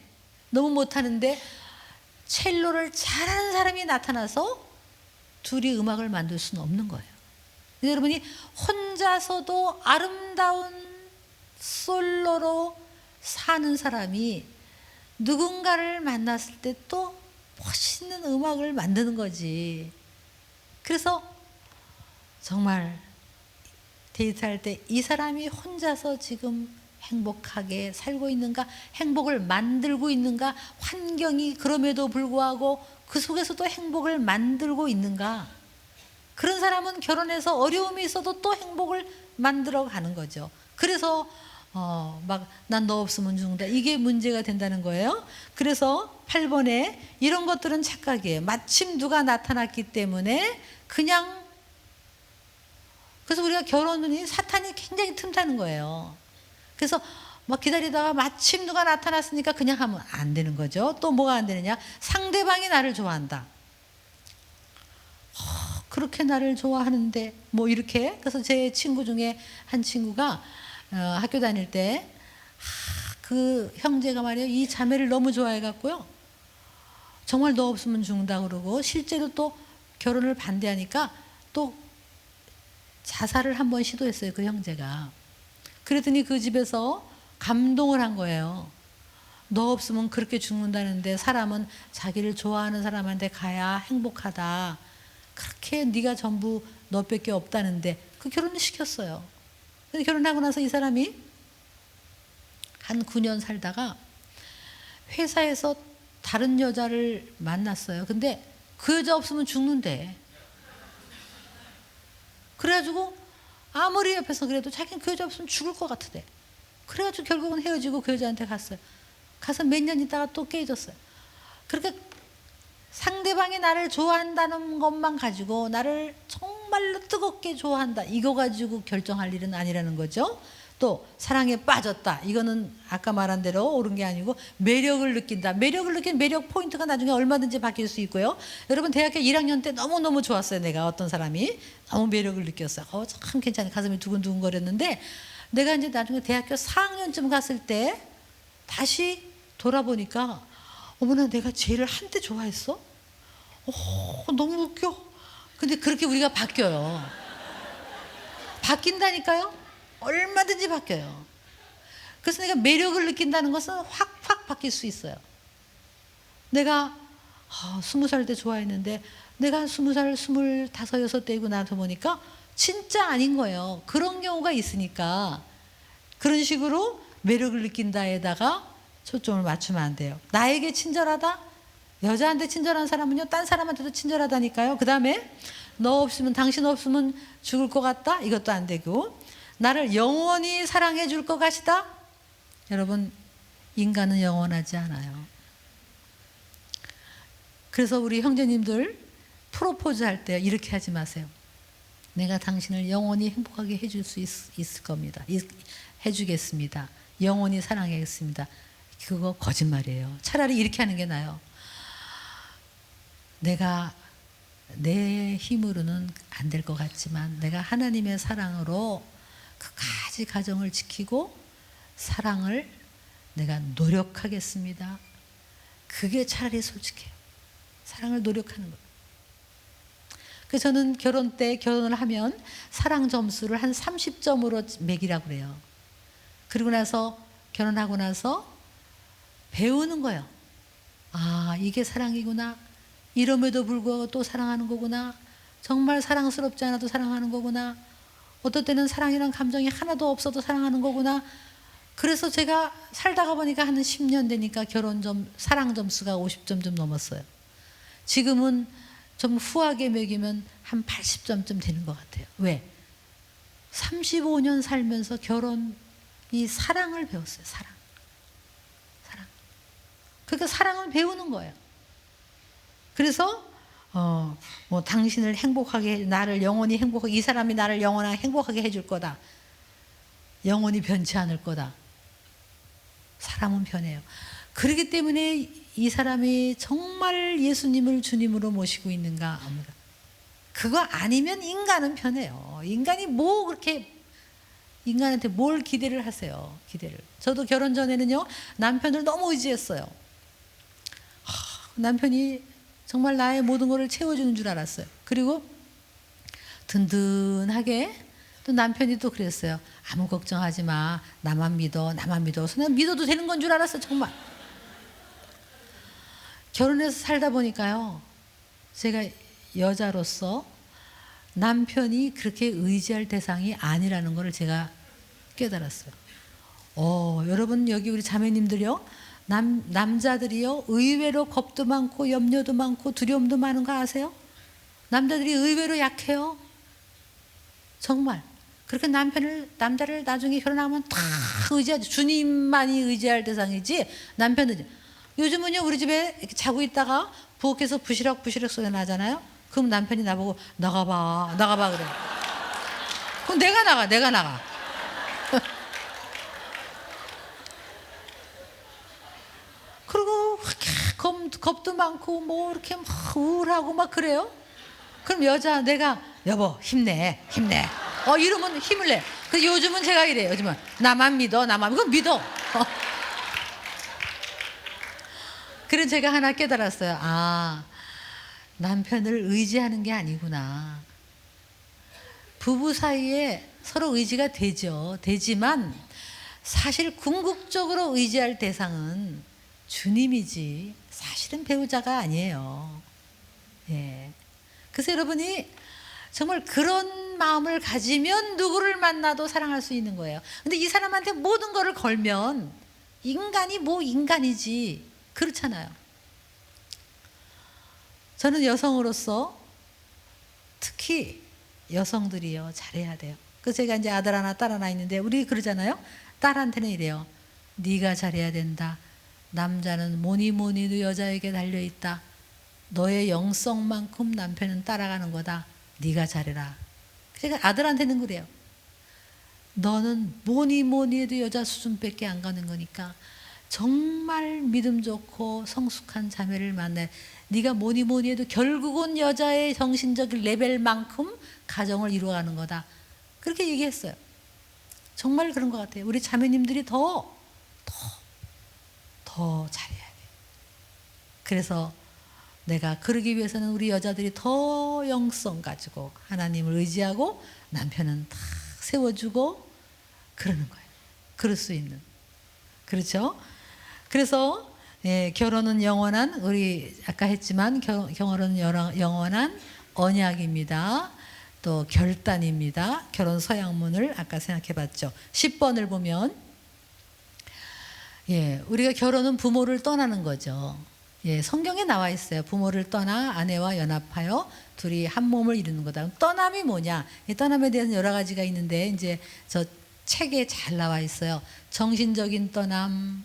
[SPEAKER 2] 너무 못하는데 첼로를 잘하는 사람이 나타나서 둘이 음악을 만들 수는 없는 거예요. 여러분이 혼자서도 아름다운 솔로로 사는 사람이 누군가를 만났을 때 또 멋있는 음악을 만드는 거지. 그래서 정말 데이트할 때 이 사람이 혼자서 지금 행복하게 살고 있는가, 행복을 만들고 있는가, 환경이 그럼에도 불구하고 그 속에서도 행복을 만들고 있는가. 그런 사람은 결혼해서 어려움이 있어도 또 행복을 만들어 가는 거죠. 그래서 막 난 너 없으면 죽는다, 이게 문제가 된다는 거예요. 그래서 8번에 이런 것들은 착각이에요. 마침 누가 나타났기 때문에 그냥, 그래서 우리가 결혼이 사탄이 굉장히 틈타는 거예요. 그래서 막 기다리다가 마침 누가 나타났으니까 그냥 하면 안 되는 거죠. 또 뭐가 안 되느냐? 상대방이 나를 좋아한다. 그렇게 나를 좋아하는데 뭐 이렇게. 그래서 제 친구 중에 한 친구가 학교 다닐 때 그 형제가 말이에요, 이 자매를 너무 좋아해 갖고요, 정말 너 없으면 죽는다 그러고, 실제로 또 결혼을 반대하니까 또 자살을 한번 시도했어요, 그 형제가. 그랬더니 그 집에서 감동을 한 거예요. 너 없으면 그렇게 죽는다는데 사람은 자기를 좋아하는 사람한테 가야 행복하다. 그렇게 네가 전부 너밖에 없다는데. 그 결혼을 시켰어요. 근데 결혼하고 나서 이 사람이 한 9년 살다가 회사에서 다른 여자를 만났어요. 근데 그 여자 없으면 죽는데. 그래가지고 아무리 옆에서 그래도 자기는 그 여자 없으면 죽을 것 같으대. 그래가지고 결국은 헤어지고 그 여자한테 갔어요. 가서 몇 년 있다가 또 깨졌어요. 그렇게 상대방이 나를 좋아한다는 것만 가지고 나를 정말로 뜨겁게 좋아한다, 이거 가지고 결정할 일은 아니라는 거죠. 또 사랑에 빠졌다, 이거는 아까 말한 대로 옳은 게 아니고 매력을 느낀다. 매력을 느낀 매력 포인트가 나중에 얼마든지 바뀔 수 있고요. 여러분 대학교 1학년 때 너무너무 좋았어요. 내가 어떤 사람이 너무 매력을 느꼈어요. 참 괜찮아, 가슴이 두근두근 거렸는데, 내가 이제 나중에 대학교 4학년쯤 갔을 때 다시 돌아보니까 어머나, 내가 쟤를 한때 좋아했어? 너무 웃겨. 근데 그렇게 우리가 바뀌어요. 바뀐다니까요. 얼마든지 바뀌어요. 그래서 내가 매력을 느낀다는 것은 확 바뀔 수 있어요. 내가 20살 때 좋아했는데 내가 20살, 25, 6대이고 나서 보니까 진짜 아닌 거예요. 그런 경우가 있으니까 그런 식으로 매력을 느낀다에다가 초점을 맞추면 안 돼요. 나에게 친절하다? 여자한테 친절한 사람은요, 딴 사람한테도 친절하다니까요. 그 다음에 너 없으면, 당신 없으면 죽을 것 같다? 이것도 안 되고, 나를 영원히 사랑해 줄 것 같이다? 여러분, 인간은 영원하지 않아요. 그래서 우리 형제님들 프로포즈 할 때 이렇게 하지 마세요. 내가 당신을 영원히 행복하게 해줄 수 있을 겁니다. 해주겠습니다. 영원히 사랑하겠습니다. 그거 거짓말이에요. 차라리 이렇게 하는 게 나아요. 내가 내 힘으로는 안 될 것 같지만 내가 하나님의 사랑으로 끝까지 가정을 지키고 사랑을 내가 노력하겠습니다. 그게 차라리 솔직해요. 사랑을 노력하는 거예요. 그래서 저는 결혼 때, 결혼을 하면 사랑 점수를 한 30점으로 매기라고 그래요. 그리고 나서 결혼하고 나서 배우는 거예요. 아, 이게 사랑이구나. 이름에도 불구하고 또 사랑하는 거구나. 정말 사랑스럽지 않아도 사랑하는 거구나. 어떨 때는 사랑이란 감정이 하나도 없어도 사랑하는 거구나. 그래서 제가 살다가 보니까 한 10년 되니까 사랑 점수가 50점 좀 넘었어요. 지금은 좀 후하게 매기면 한 80점쯤 되는 것 같아요. 왜? 35년 살면서 이 사랑을 배웠어요. 사랑. 그러니까 사랑을 배우는 거예요. 그래서 뭐 당신을 행복하게, 나를 영원히 행복하게, 이 사람이 나를 영원히 행복하게 해줄 거다. 영원히 변치 않을 거다. 사람은 변해요. 그렇기 때문에 이 사람이 정말 예수님을 주님으로 모시고 있는가 합니다. 그거 아니면 인간은 변해요. 인간이 뭐 그렇게 인간한테 뭘 기대를 하세요. 기대를. 저도 결혼 전에는요, 남편을 너무 의지했어요. 남편이 정말 나의 모든 것을 채워주는 줄 알았어요. 그리고 든든하게 또 남편이 또 그랬어요. 아무 걱정하지 마. 나만 믿어. 그래서 내가 믿어도 되는 건 줄 알았어요. 정말. 결혼해서 살다 보니까요, 제가 여자로서 남편이 그렇게 의지할 대상이 아니라는 걸 제가 깨달았어요. 여러분, 여기 우리 자매님들요, 남자들이요, 의외로 겁도 많고 염려도 많고 두려움도 많은 거 아세요? 남자들이 의외로 약해요. 정말. 그렇게 남자를 나중에 결혼하면 다 의지하죠. 주님만이 의지할 대상이지 남편은. 요즘은요, 우리 집에 이렇게 자고 있다가 부엌에서 부시럭부시럭 소리 나잖아요. 그럼 남편이 나보고 나가봐 그래. 그럼 내가 나가. 그리고 겁도 많고 뭐 이렇게 막 우울하고 막 그래요. 그럼 여자 내가 여보 힘내 힘내 이러면 힘을 내. 그 요즘은 제가 이래요. 요즘은 나만 믿어 나만 이거 믿어. 그래서 제가 하나 깨달았어요. 아, 남편을 의지하는 게 아니구나. 부부 사이에 서로 의지가 되죠. 되지만 사실 궁극적으로 의지할 대상은 주님이지 사실은 배우자가 아니에요. 예. 그래서 여러분이 정말 그런 마음을 가지면 누구를 만나도 사랑할 수 있는 거예요. 근데 이 사람한테 모든 거를 걸면 인간이 뭐 인간이지 그렇잖아요. 저는 여성으로서 특히 여성들이요 잘해야 돼요. 그래서 제가 이제 아들 하나 딸 하나 있는데 우리 그러잖아요. 딸한테는 이래요. 네가 잘해야 된다. 남자는 뭐니 뭐니도 여자에게 달려있다. 너의 영성만큼 남편은 따라가는 거다. 네가 잘해라. 제가 아들한테는 그래요. 너는 뭐니 뭐니 해도 여자 수준밖에 안 가는 거니까 정말 믿음 좋고 성숙한 자매를 만나. 네가 뭐니 뭐니 해도 결국은 여자의 정신적 레벨만큼 가정을 이루어가는 거다. 그렇게 얘기했어요. 정말 그런 것 같아요. 우리 자매님들이 더 잘해야 돼요. 그래서 내가 그러기 위해서는 우리 여자들이 더 영성 가지고 하나님을 의지하고 남편은 다 세워주고 그러는 거예요. 그럴 수 있는. 그렇죠? 그래서 결혼은 영원한 우리 아까 했지만 결혼은 영원한 언약입니다. 또 결단입니다. 결혼 서약문을 아까 생각해 봤죠. 10번을 보면 우리가 결혼은 부모를 떠나는 거죠. 성경에 나와 있어요. 부모를 떠나 아내와 연합하여 둘이 한 몸을 이루는 거다. 떠남이 뭐냐? 이 떠남에 대해서 여러 가지가 있는데 이제 저 책에 잘 나와 있어요. 정신적인 떠남,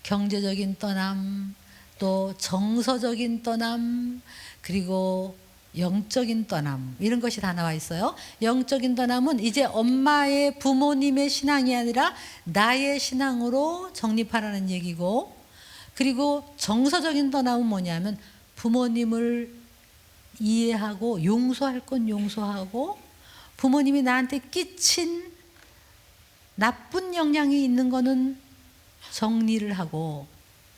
[SPEAKER 2] 경제적인 떠남, 또 정서적인 떠남, 그리고 영적인 떠남 이런 것이 다 나와 있어요. 영적인 떠남은 이제 엄마의 부모님의 신앙이 아니라 나의 신앙으로 정립하라는 얘기고, 그리고 정서적인 떠남은 뭐냐면 부모님을 이해하고 용서할 건 용서하고 부모님이 나한테 끼친 나쁜 영향이 있는 거는 정리를 하고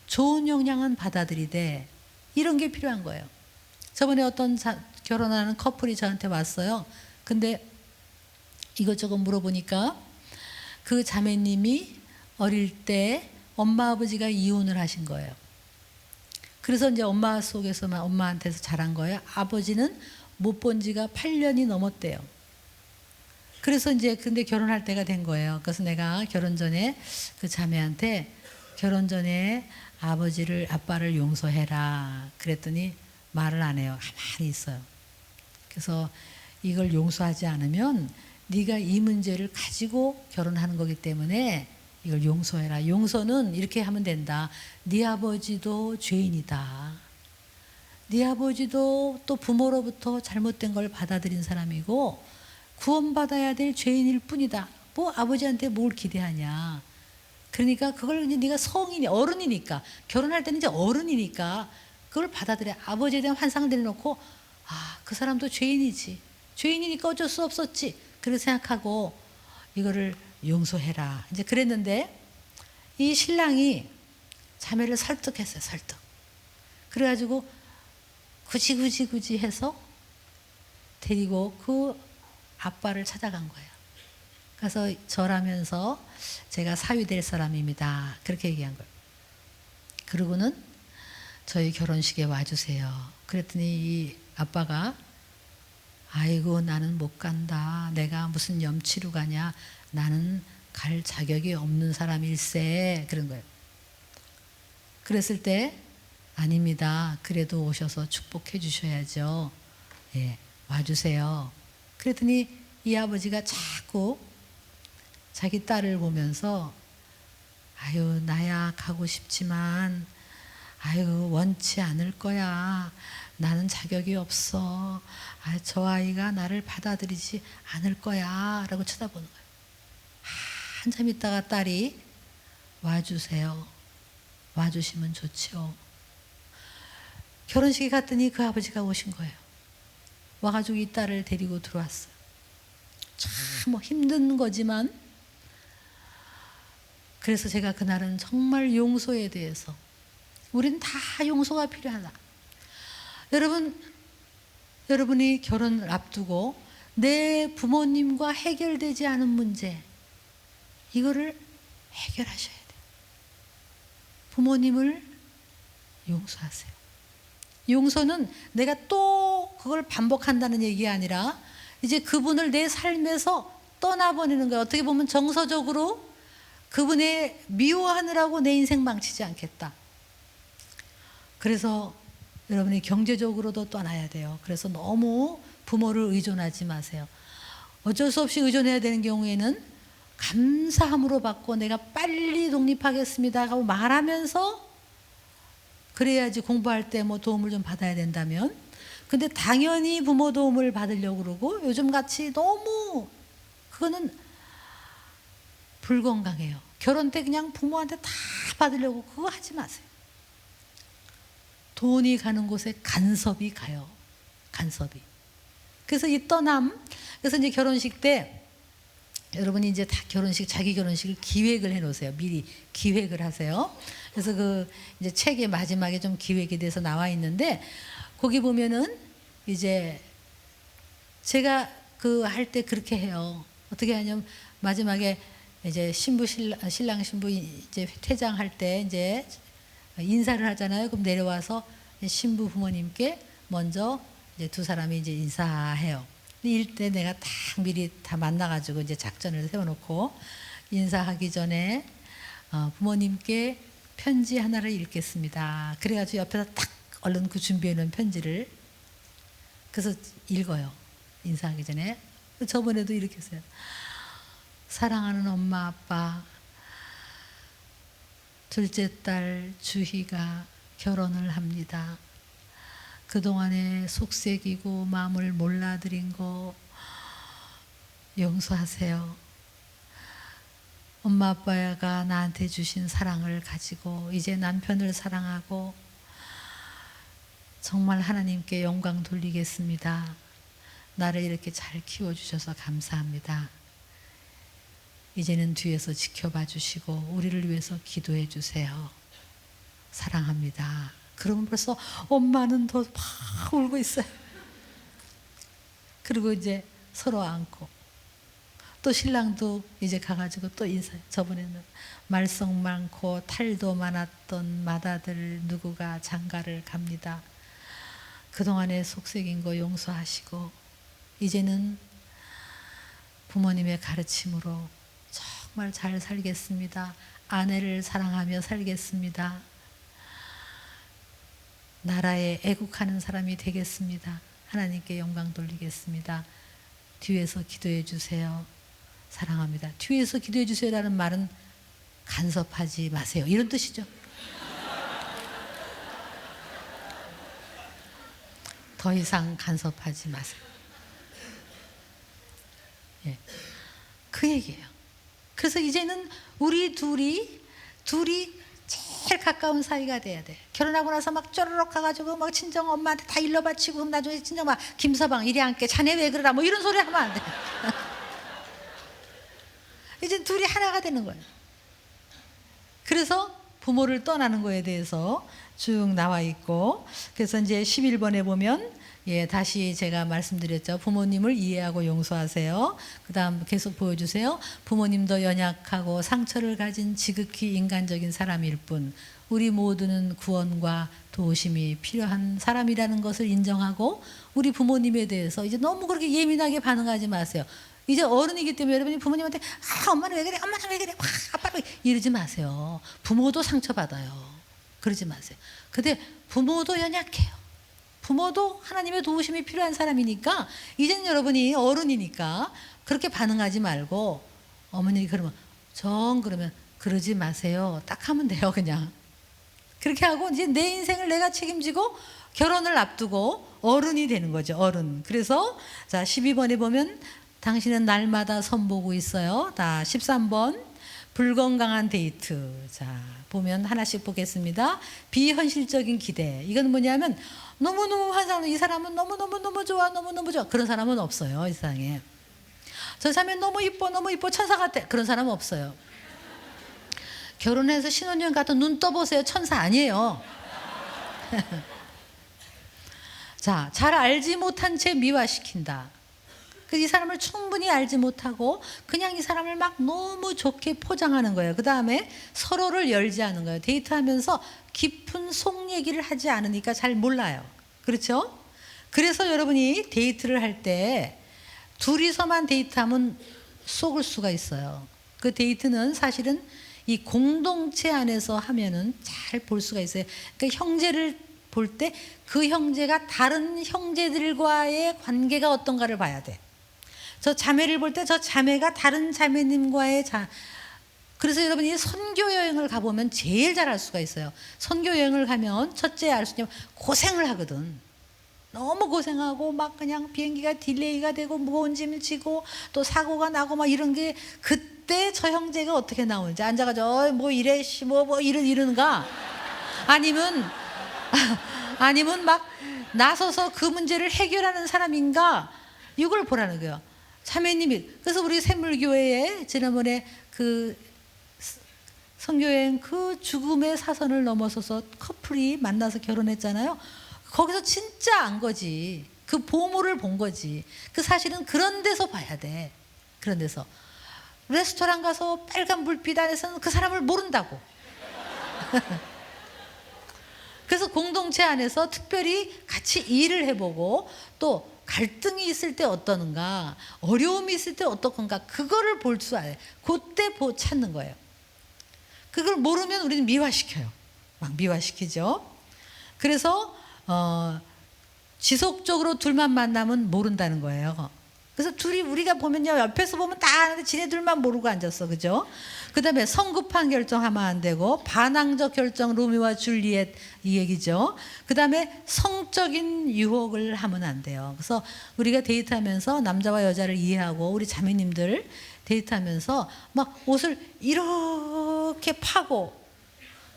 [SPEAKER 2] 좋은 영향은 받아들이되 이런 게 필요한 거예요. 저번에 어떤 결혼하는 커플이 저한테 왔어요. 근데 이것저것 물어보니까 그 자매님이 어릴 때 엄마 아버지가 이혼을 하신 거예요. 그래서 이제 엄마 속에서만 엄마한테서 자란 거예요. 아버지는 못 본 지가 8년이 넘었대요. 그래서 이제 근데 결혼할 때가 된 거예요. 그래서 내가 결혼 전에 그 자매한테 결혼 전에 아빠를 용서해라 그랬더니 말을 안 해요. 가만히 있어요. 그래서 이걸 용서하지 않으면 네가 이 문제를 가지고 결혼하는 거기 때문에 이걸 용서해라. 용서는 이렇게 하면 된다. 네 아버지도 죄인이다. 네 아버지도 또 부모로부터 잘못된 걸 받아들인 사람이고 구원받아야 될 죄인일 뿐이다. 뭐 아버지한테 뭘 기대하냐. 그러니까 그걸 이제 네가 성인이 어른이니까 결혼할 때는 이제 어른이니까 그걸 받아들여. 아버지에 대한 환상을 내려놓고 그 사람도 죄인이지. 죄인이니까 어쩔 수 없었지. 그렇게 생각하고 이거를 용서해라. 이제 그랬는데 이 신랑이 자매를 설득했어요. 설득. 그래가지고 굳이 해서 데리고 그 아빠를 찾아간 거예요. 그래서 절하면서 제가 사위 될 사람입니다. 그렇게 얘기한 거예요. 그러고는 저희 결혼식에 와주세요. 그랬더니 이 아빠가 아이고 나는 못 간다. 내가 무슨 염치로 가냐. 나는 갈 자격이 없는 사람일세. 그런 거예요. 그랬을 때 아닙니다. 그래도 오셔서 축복해 주셔야죠. 와주세요. 그랬더니 이 아버지가 자꾸 자기 딸을 보면서 아유 나야 가고 싶지만 아유 원치 않을 거야. 나는 자격이 없어. 저 아이가 나를 받아들이지 않을 거야 라고 쳐다보는 거예요. 한참 있다가 딸이 와주세요. 와주시면 좋지요. 결혼식에 갔더니 그 아버지가 오신 거예요. 와가지고 이 딸을 데리고 들어왔어요. 참 뭐 힘든 거지만, 그래서 제가 그날은 정말 용서에 대해서, 우린 다 용서가 필요하다. 여러분이 결혼을 앞두고 내 부모님과 해결되지 않은 문제, 이거를 해결하셔야 돼요. 부모님을 용서하세요. 용서는 내가 또 그걸 반복한다는 얘기가 아니라 이제 그분을 내 삶에서 떠나보내는 거예요. 어떻게 보면 정서적으로 그분의 미워하느라고 내 인생 망치지 않겠다. 그래서 여러분이 경제적으로도 떠나야 돼요. 그래서 너무 부모를 의존하지 마세요. 어쩔 수 없이 의존해야 되는 경우에는 감사함으로 받고 내가 빨리 독립하겠습니다 하고 말하면서, 그래야지 공부할 때 뭐 도움을 좀 받아야 된다면. 근데 당연히 부모 도움을 받으려고 그러고 요즘 같이 너무 그거는 불건강해요. 결혼 때 그냥 부모한테 다 받으려고 그거 하지 마세요. 돈이 가는 곳에 간섭이 가요. 간섭이. 그래서 이 떠남, 그래서 이제 결혼식 때 여러분이 이제 다 자기 결혼식을 기획을 해 놓으세요. 미리 기획을 하세요. 그래서 그 이제 책의 마지막에 좀 기획에 대해서 나와 있는데, 거기 보면은 이제 제가 그 할 때 그렇게 해요. 어떻게 하냐면 마지막에 이제 신랑 신부 이제 퇴장할 때 이제 인사를 하잖아요. 그럼 내려와서 신부 부모님께 먼저 이제 두 사람이 이제 인사해요. 이때 내가 딱 미리 다 만나가지고 이제 작전을 세워놓고 인사하기 전에 부모님께 편지 하나를 읽겠습니다. 그래가지고 옆에서 딱 얼른 그 준비해놓은 편지를 그래서 읽어요. 인사하기 전에. 저번에도 이렇게 했어요. 사랑하는 엄마 아빠, 둘째 딸 주희가 결혼을 합니다. 그동안에 속색이고 마음을 몰라드린 거 용서하세요. 엄마 아빠가 나한테 주신 사랑을 가지고 이제 남편을 사랑하고 정말 하나님께 영광 돌리겠습니다. 나를 이렇게 잘 키워주셔서 감사합니다. 이제는 뒤에서 지켜봐 주시고 우리를 위해서 기도해 주세요. 사랑합니다. 그러면 벌써 엄마는 더 막 울고 있어요. 그리고 이제 서로 안고 또 신랑도 이제 가가지고 또 인사해. 저번에는 말썽 많고 탈도 많았던 맏아들 누구가 장가를 갑니다. 그동안에 속색인 거 용서하시고 이제는 부모님의 가르침으로 정말 잘 살겠습니다. 아내를 사랑하며 살겠습니다. 나라에 애국하는 사람이 되겠습니다. 하나님께 영광 돌리겠습니다. 뒤에서 기도해 주세요. 사랑합니다. 뒤에서 기도해 주세요라는 말은 간섭하지 마세요. 이런 뜻이죠. 더 이상 간섭하지 마세요. 예. 그 얘기예요. 그래서 이제는 우리 둘이 제일 가까운 사이가 돼야 돼. 결혼하고 나서 막 쪼르륵 가가지고 막 친정 엄마한테 다 일러 바치고 나중에 친정 막 김서방 이리 앉게 자네 왜 그러라 뭐 이런 소리 하면 안 돼. 이제 둘이 하나가 되는 거예요. 그래서 부모를 떠나는 거에 대해서 쭉 나와 있고, 그래서 이제 11번에 보면 다시 제가 말씀드렸죠. 부모님을 이해하고 용서하세요. 그 다음 계속 보여주세요. 부모님도 연약하고 상처를 가진 지극히 인간적인 사람일 뿐 우리 모두는 구원과 도우심이 필요한 사람이라는 것을 인정하고 우리 부모님에 대해서 이제 너무 그렇게 예민하게 반응하지 마세요. 이제 어른이기 때문에 여러분이 부모님한테 엄마는 왜 그래? 엄마는 왜 그래? 아빠는 왜 이러지 마세요. 부모도 상처받아요. 그러지 마세요. 근데 부모도 연약해요. 부모도 하나님의 도우심이 필요한 사람이니까 이제는 여러분이 어른이니까 그렇게 반응하지 말고 어머니 그러면 그러면 그러지 마세요. 딱 하면 돼요. 그냥 그렇게 하고 이제 내 인생을 내가 책임지고 결혼을 앞두고 어른이 되는 거죠. 어른. 그래서 자 12번에 보면 당신은 날마다 선보고 있어요. 다 13번 불건강한 데이트. 자, 보면 하나씩 보겠습니다. 비현실적인 기대. 이건 뭐냐면 너무너무 환상, 이 사람은 너무너무 좋아, 너무너무 좋아. 그런 사람은 없어요, 이 세상에. 저 사람은 너무 이뻐, 너무 이뻐, 천사 같아. 그런 사람은 없어요. 결혼해서 신혼여행 가도 눈 떠보세요. 천사 아니에요. 자, 잘 알지 못한 채 미화시킨다. 이 사람을 충분히 알지 못하고 그냥 이 사람을 막 너무 좋게 포장하는 거예요. 그 다음에 서로를 열지 않은 거예요. 데이트하면서 깊은 속 얘기를 하지 않으니까 잘 몰라요. 그렇죠? 그래서 여러분이 데이트를 할 때 둘이서만 데이트하면 속을 수가 있어요. 그 데이트는 사실은 이 공동체 안에서 하면은 잘 볼 수가 있어요. 그러니까 형제를 볼 때 그 형제가 다른 형제들과의 관계가 어떤가를 봐야 돼. 저 자매를 볼 때 저 자매가 다른 자매님과의 그래서 여러분이 선교 여행을 가보면 제일 잘 알 수가 있어요. 선교 여행을 가면 첫째 알 수 있냐면 고생을 하거든. 너무 고생하고 막 그냥 비행기가 딜레이가 되고 무거운 짐을 지고 또 사고가 나고 막 이런 게 그때 저 형제가 어떻게 나오는지 앉아가지고 뭐 이래 뭐 이러는가 아니면 막 나서서 그 문제를 해결하는 사람인가 이걸 보라는 거예요. 자매님이. 그래서 우리 샘물교회에 지난번에 그 선교여행 그 죽음의 사선을 넘어서서 커플이 만나서 결혼했잖아요. 거기서 진짜 안 거지. 그 보물을 본 거지. 그 사실은 그런 데서 봐야 돼. 그런 데서. 레스토랑 가서 빨간 불빛 안에서는 그 사람을 모른다고. 그래서 공동체 안에서 특별히 같이 일을 해보고 또 갈등이 있을 때 어떠는가, 어려움이 있을 때 어떻건가, 그거를 볼 줄 알아요. 그때 찾는 거예요. 그걸 모르면 우리는 미화시켜요. 막 미화시키죠. 그래서 지속적으로 둘만 만나면 모른다는 거예요. 그래서 둘이 우리가 보면요, 옆에서 보면 다 아는데 지네들만 모르고 앉았어, 그죠? 그 다음에 성급한 결정하면 안 되고 반항적 결정, 로미오와 줄리엣 이 얘기죠. 그 다음에 성적인 유혹을 하면 안 돼요. 그래서 우리가 데이트하면서 남자와 여자를 이해하고 우리 자매님들 데이트하면서 막 옷을 이렇게 파고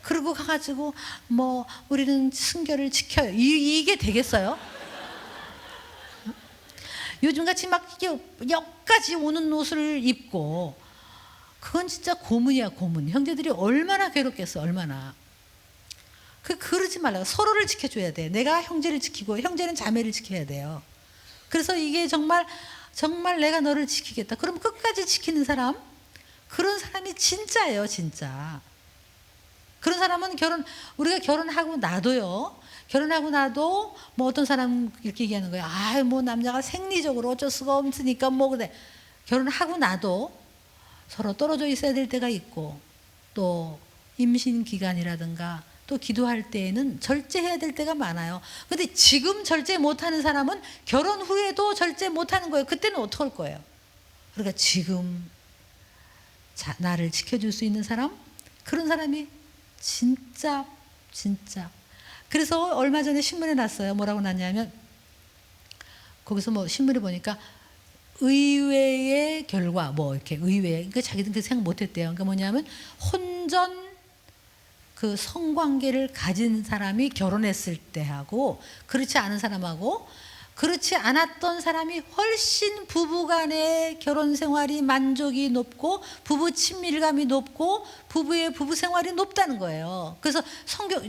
[SPEAKER 2] 그러고 가가지고 뭐 우리는 순결을 지켜요. 이게 되겠어요? 요즘같이 막 여기까지 오는 옷을 입고 그건 진짜 고문이야, 고문. 형제들이 얼마나 괴롭겠어, 얼마나. 그러지 말라고. 서로를 지켜줘야 돼. 내가 형제를 지키고 형제는 자매를 지켜야 돼요. 그래서 이게 정말 내가 너를 지키겠다. 그럼 끝까지 지키는 사람, 그런 사람이 진짜예요, 진짜. 그런 사람은 우리가 결혼하고 나도요. 결혼하고 나도 뭐 어떤 사람 이렇게 얘기하는 거예요. 뭐 남자가 생리적으로 어쩔 수가 없으니까 뭐 그래. 결혼하고 나도 서로 떨어져 있어야 될 때가 있고 또 임신 기간이라든가 또 기도할 때에는 절제해야 될 때가 많아요. 근데 지금 절제 못하는 사람은 결혼 후에도 절제 못하는 거예요. 그때는 어떡할 거예요? 그러니까 지금 나를 지켜줄 수 있는 사람, 그런 사람이 진짜 그래서 얼마 전에 신문에 났어요. 뭐라고 났냐면 거기서 뭐 신문에 보니까 의외의 결과 뭐 이렇게 의외, 그러니까 자기들 생각 못했대요. 그러니까 뭐냐면 혼전 그 성관계를 가진 사람이 결혼했을 때하고 그렇지 않은 사람하고 그렇지 않았던 사람이 훨씬 부부간의 결혼 생활이 만족이 높고 부부 친밀감이 높고 부부의 부부 생활이 높다는 거예요. 그래서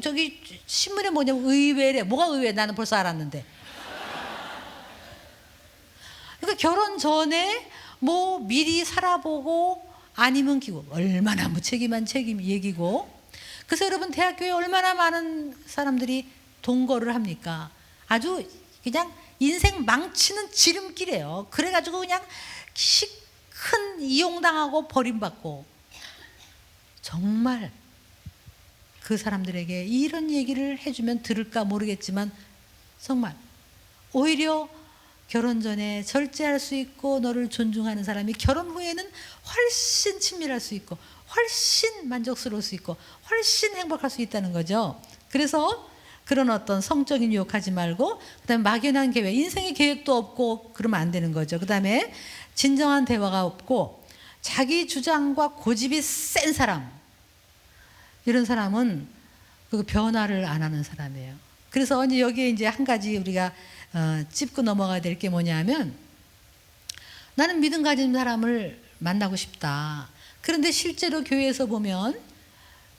[SPEAKER 2] 저기 신문에 뭐냐면 의외래. 뭐가 의외? 나는 벌써 알았는데. 그러니까 결혼 전에 뭐 미리 살아보고 아니면 기고 얼마나 무책임한 얘기고. 그래서 여러분 대학교에 얼마나 많은 사람들이 동거를 합니까? 아주 그냥 인생 망치는 지름길이에요. 그래가지고 그냥 큰 이용당하고 버림받고. 정말 그 사람들에게 이런 얘기를 해주면 들을까 모르겠지만 정말 오히려 결혼 전에 절제할 수 있고 너를 존중하는 사람이 결혼 후에는 훨씬 친밀할 수 있고 훨씬 만족스러울 수 있고 훨씬 행복할 수 있다는 거죠. 그래서 그런 어떤 성적인 유혹하지 말고 그다음에 막연한 계획, 인생의 계획도 없고 그러면 안 되는 거죠. 그다음에 진정한 대화가 없고 자기 주장과 고집이 센 사람, 이런 사람은 그 변화를 안 하는 사람이에요. 그래서 이제 여기에 이제 한 가지 우리가 짚고 넘어가야 될 게 뭐냐면, 나는 믿음 가진 사람을 만나고 싶다. 그런데 실제로 교회에서 보면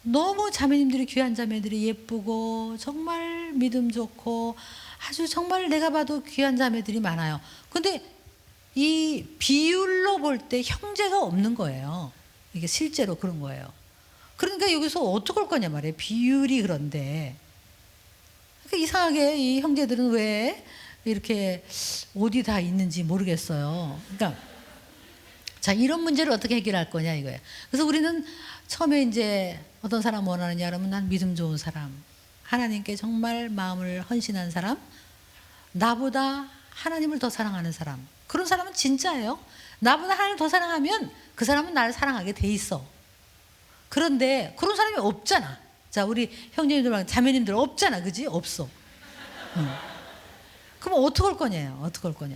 [SPEAKER 2] 너무 자매님들이, 귀한 자매들이 예쁘고 정말 믿음 좋고 아주 정말 내가 봐도 귀한 자매들이 많아요. 근데 이 비율로 볼 때 형제가 없는 거예요. 이게 실제로 그런 거예요. 그러니까 여기서 어떡할 거냐 말이에요. 비율이 그런데. 그러니까 이상하게 이 형제들은 왜 이렇게 어디 다 있는지 모르겠어요. 그러니까 자, 이런 문제를 어떻게 해결할 거냐 이거예요. 그래서 우리는 처음에 이제 어떤 사람 원하느냐 그러면, 난 믿음 좋은 사람, 하나님께 정말 마음을 헌신한 사람, 나보다 하나님을 더 사랑하는 사람, 그런 사람은 진짜예요. 나보다 하나님을 더 사랑하면 그 사람은 나를 사랑하게 돼 있어. 그런데 그런 사람이 없잖아. 자, 우리 형제님들, 자매님들 없잖아. 그지? 없어. 그럼 어떡할 거냐요? 어떡할 거냐.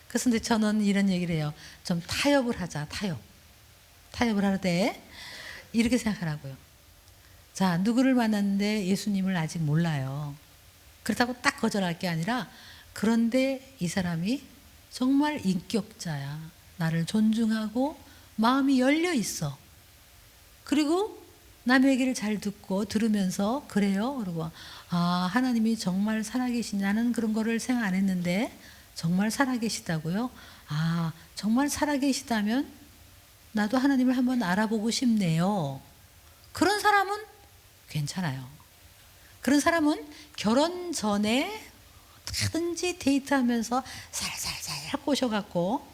[SPEAKER 2] 그래서 근데 저는 이런 얘기를 해요. 좀 타협을 하자. 타협을 하되 이렇게 생각하라고요. 자, 누구를 만났는데 예수님을 아직 몰라요. 그렇다고 딱 거절할 게 아니라, 그런데 이 사람이 정말 인격자야. 나를 존중하고 마음이 열려 있어. 그리고 남의 얘기를 잘 듣고 들으면서, 그래요? 그러고, 아, 하나님이 정말 살아계신, 나는 그런 거를 생각 안 했는데 정말 살아계시다고요? 아, 정말 살아계시다면 나도 하나님을 한번 알아보고 싶네요. 그런 사람은 괜찮아요. 그런 사람은 결혼 전에 어떻게든지 데이트하면서 살살살 꼬셔갖고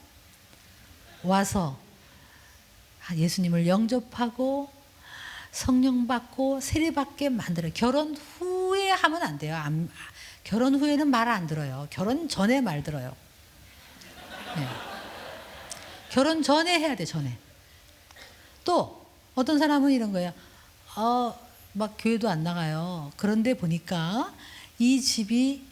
[SPEAKER 2] 와서 예수님을 영접하고 성령 받고 세례받게 만들어요. 결혼 후에 하면 안 돼요. 결혼 후에는 말 안 들어요. 결혼 전에 말 들어요. 네. 결혼 전에 해야 돼. 전에. 또 어떤 사람은 이런 거예요. 막 교회도 안 나가요. 그런데 보니까 이 집이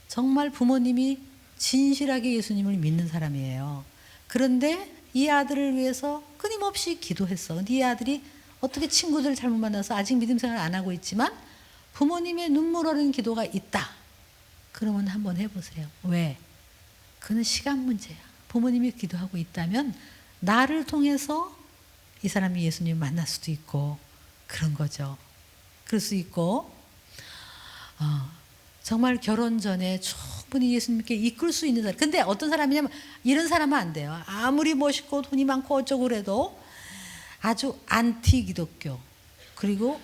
[SPEAKER 2] 정말 부모님이 진실하게 예수님을 믿는 사람이에요. 그런데 이 아들을 위해서 끊임없이 기도했어. 근데 이 아들이 어떻게 친구들 잘못 만나서 아직 믿음 생활 안 하고 있지만 부모님의 눈물 어린 기도가 있다. 그러면 한번 해보세요. 왜? 그는 시간 문제야. 부모님이 기도하고 있다면 나를 통해서 이 사람이 예수님을 만날 수도 있고, 그런 거죠. 그럴 수 있고, 정말 결혼 전에 충분히 예수님께 이끌 수 있는 사람. 근데 어떤 사람이냐면, 이런 사람은 안 돼요. 아무리 멋있고 돈이 많고 어쩌고 그래도 아주 안티 기독교, 그리고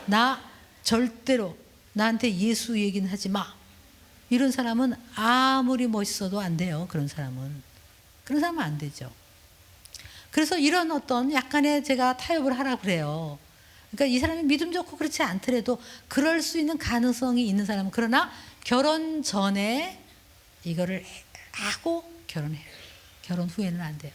[SPEAKER 2] 나 절대로 나한테 예수 얘기는 하지 마, 이런 사람은 아무리 멋있어도 안 돼요. 그런 사람은 안 되죠. 그래서 이런 어떤 약간의 제가 타협을 하라 그래요. 그러니까 이 사람이 믿음 좋고 그렇지 않더라도 그럴 수 있는 가능성이 있는 사람은, 그러나 결혼 전에 이거를 하고 결혼해요. 결혼 후에는 안 돼요.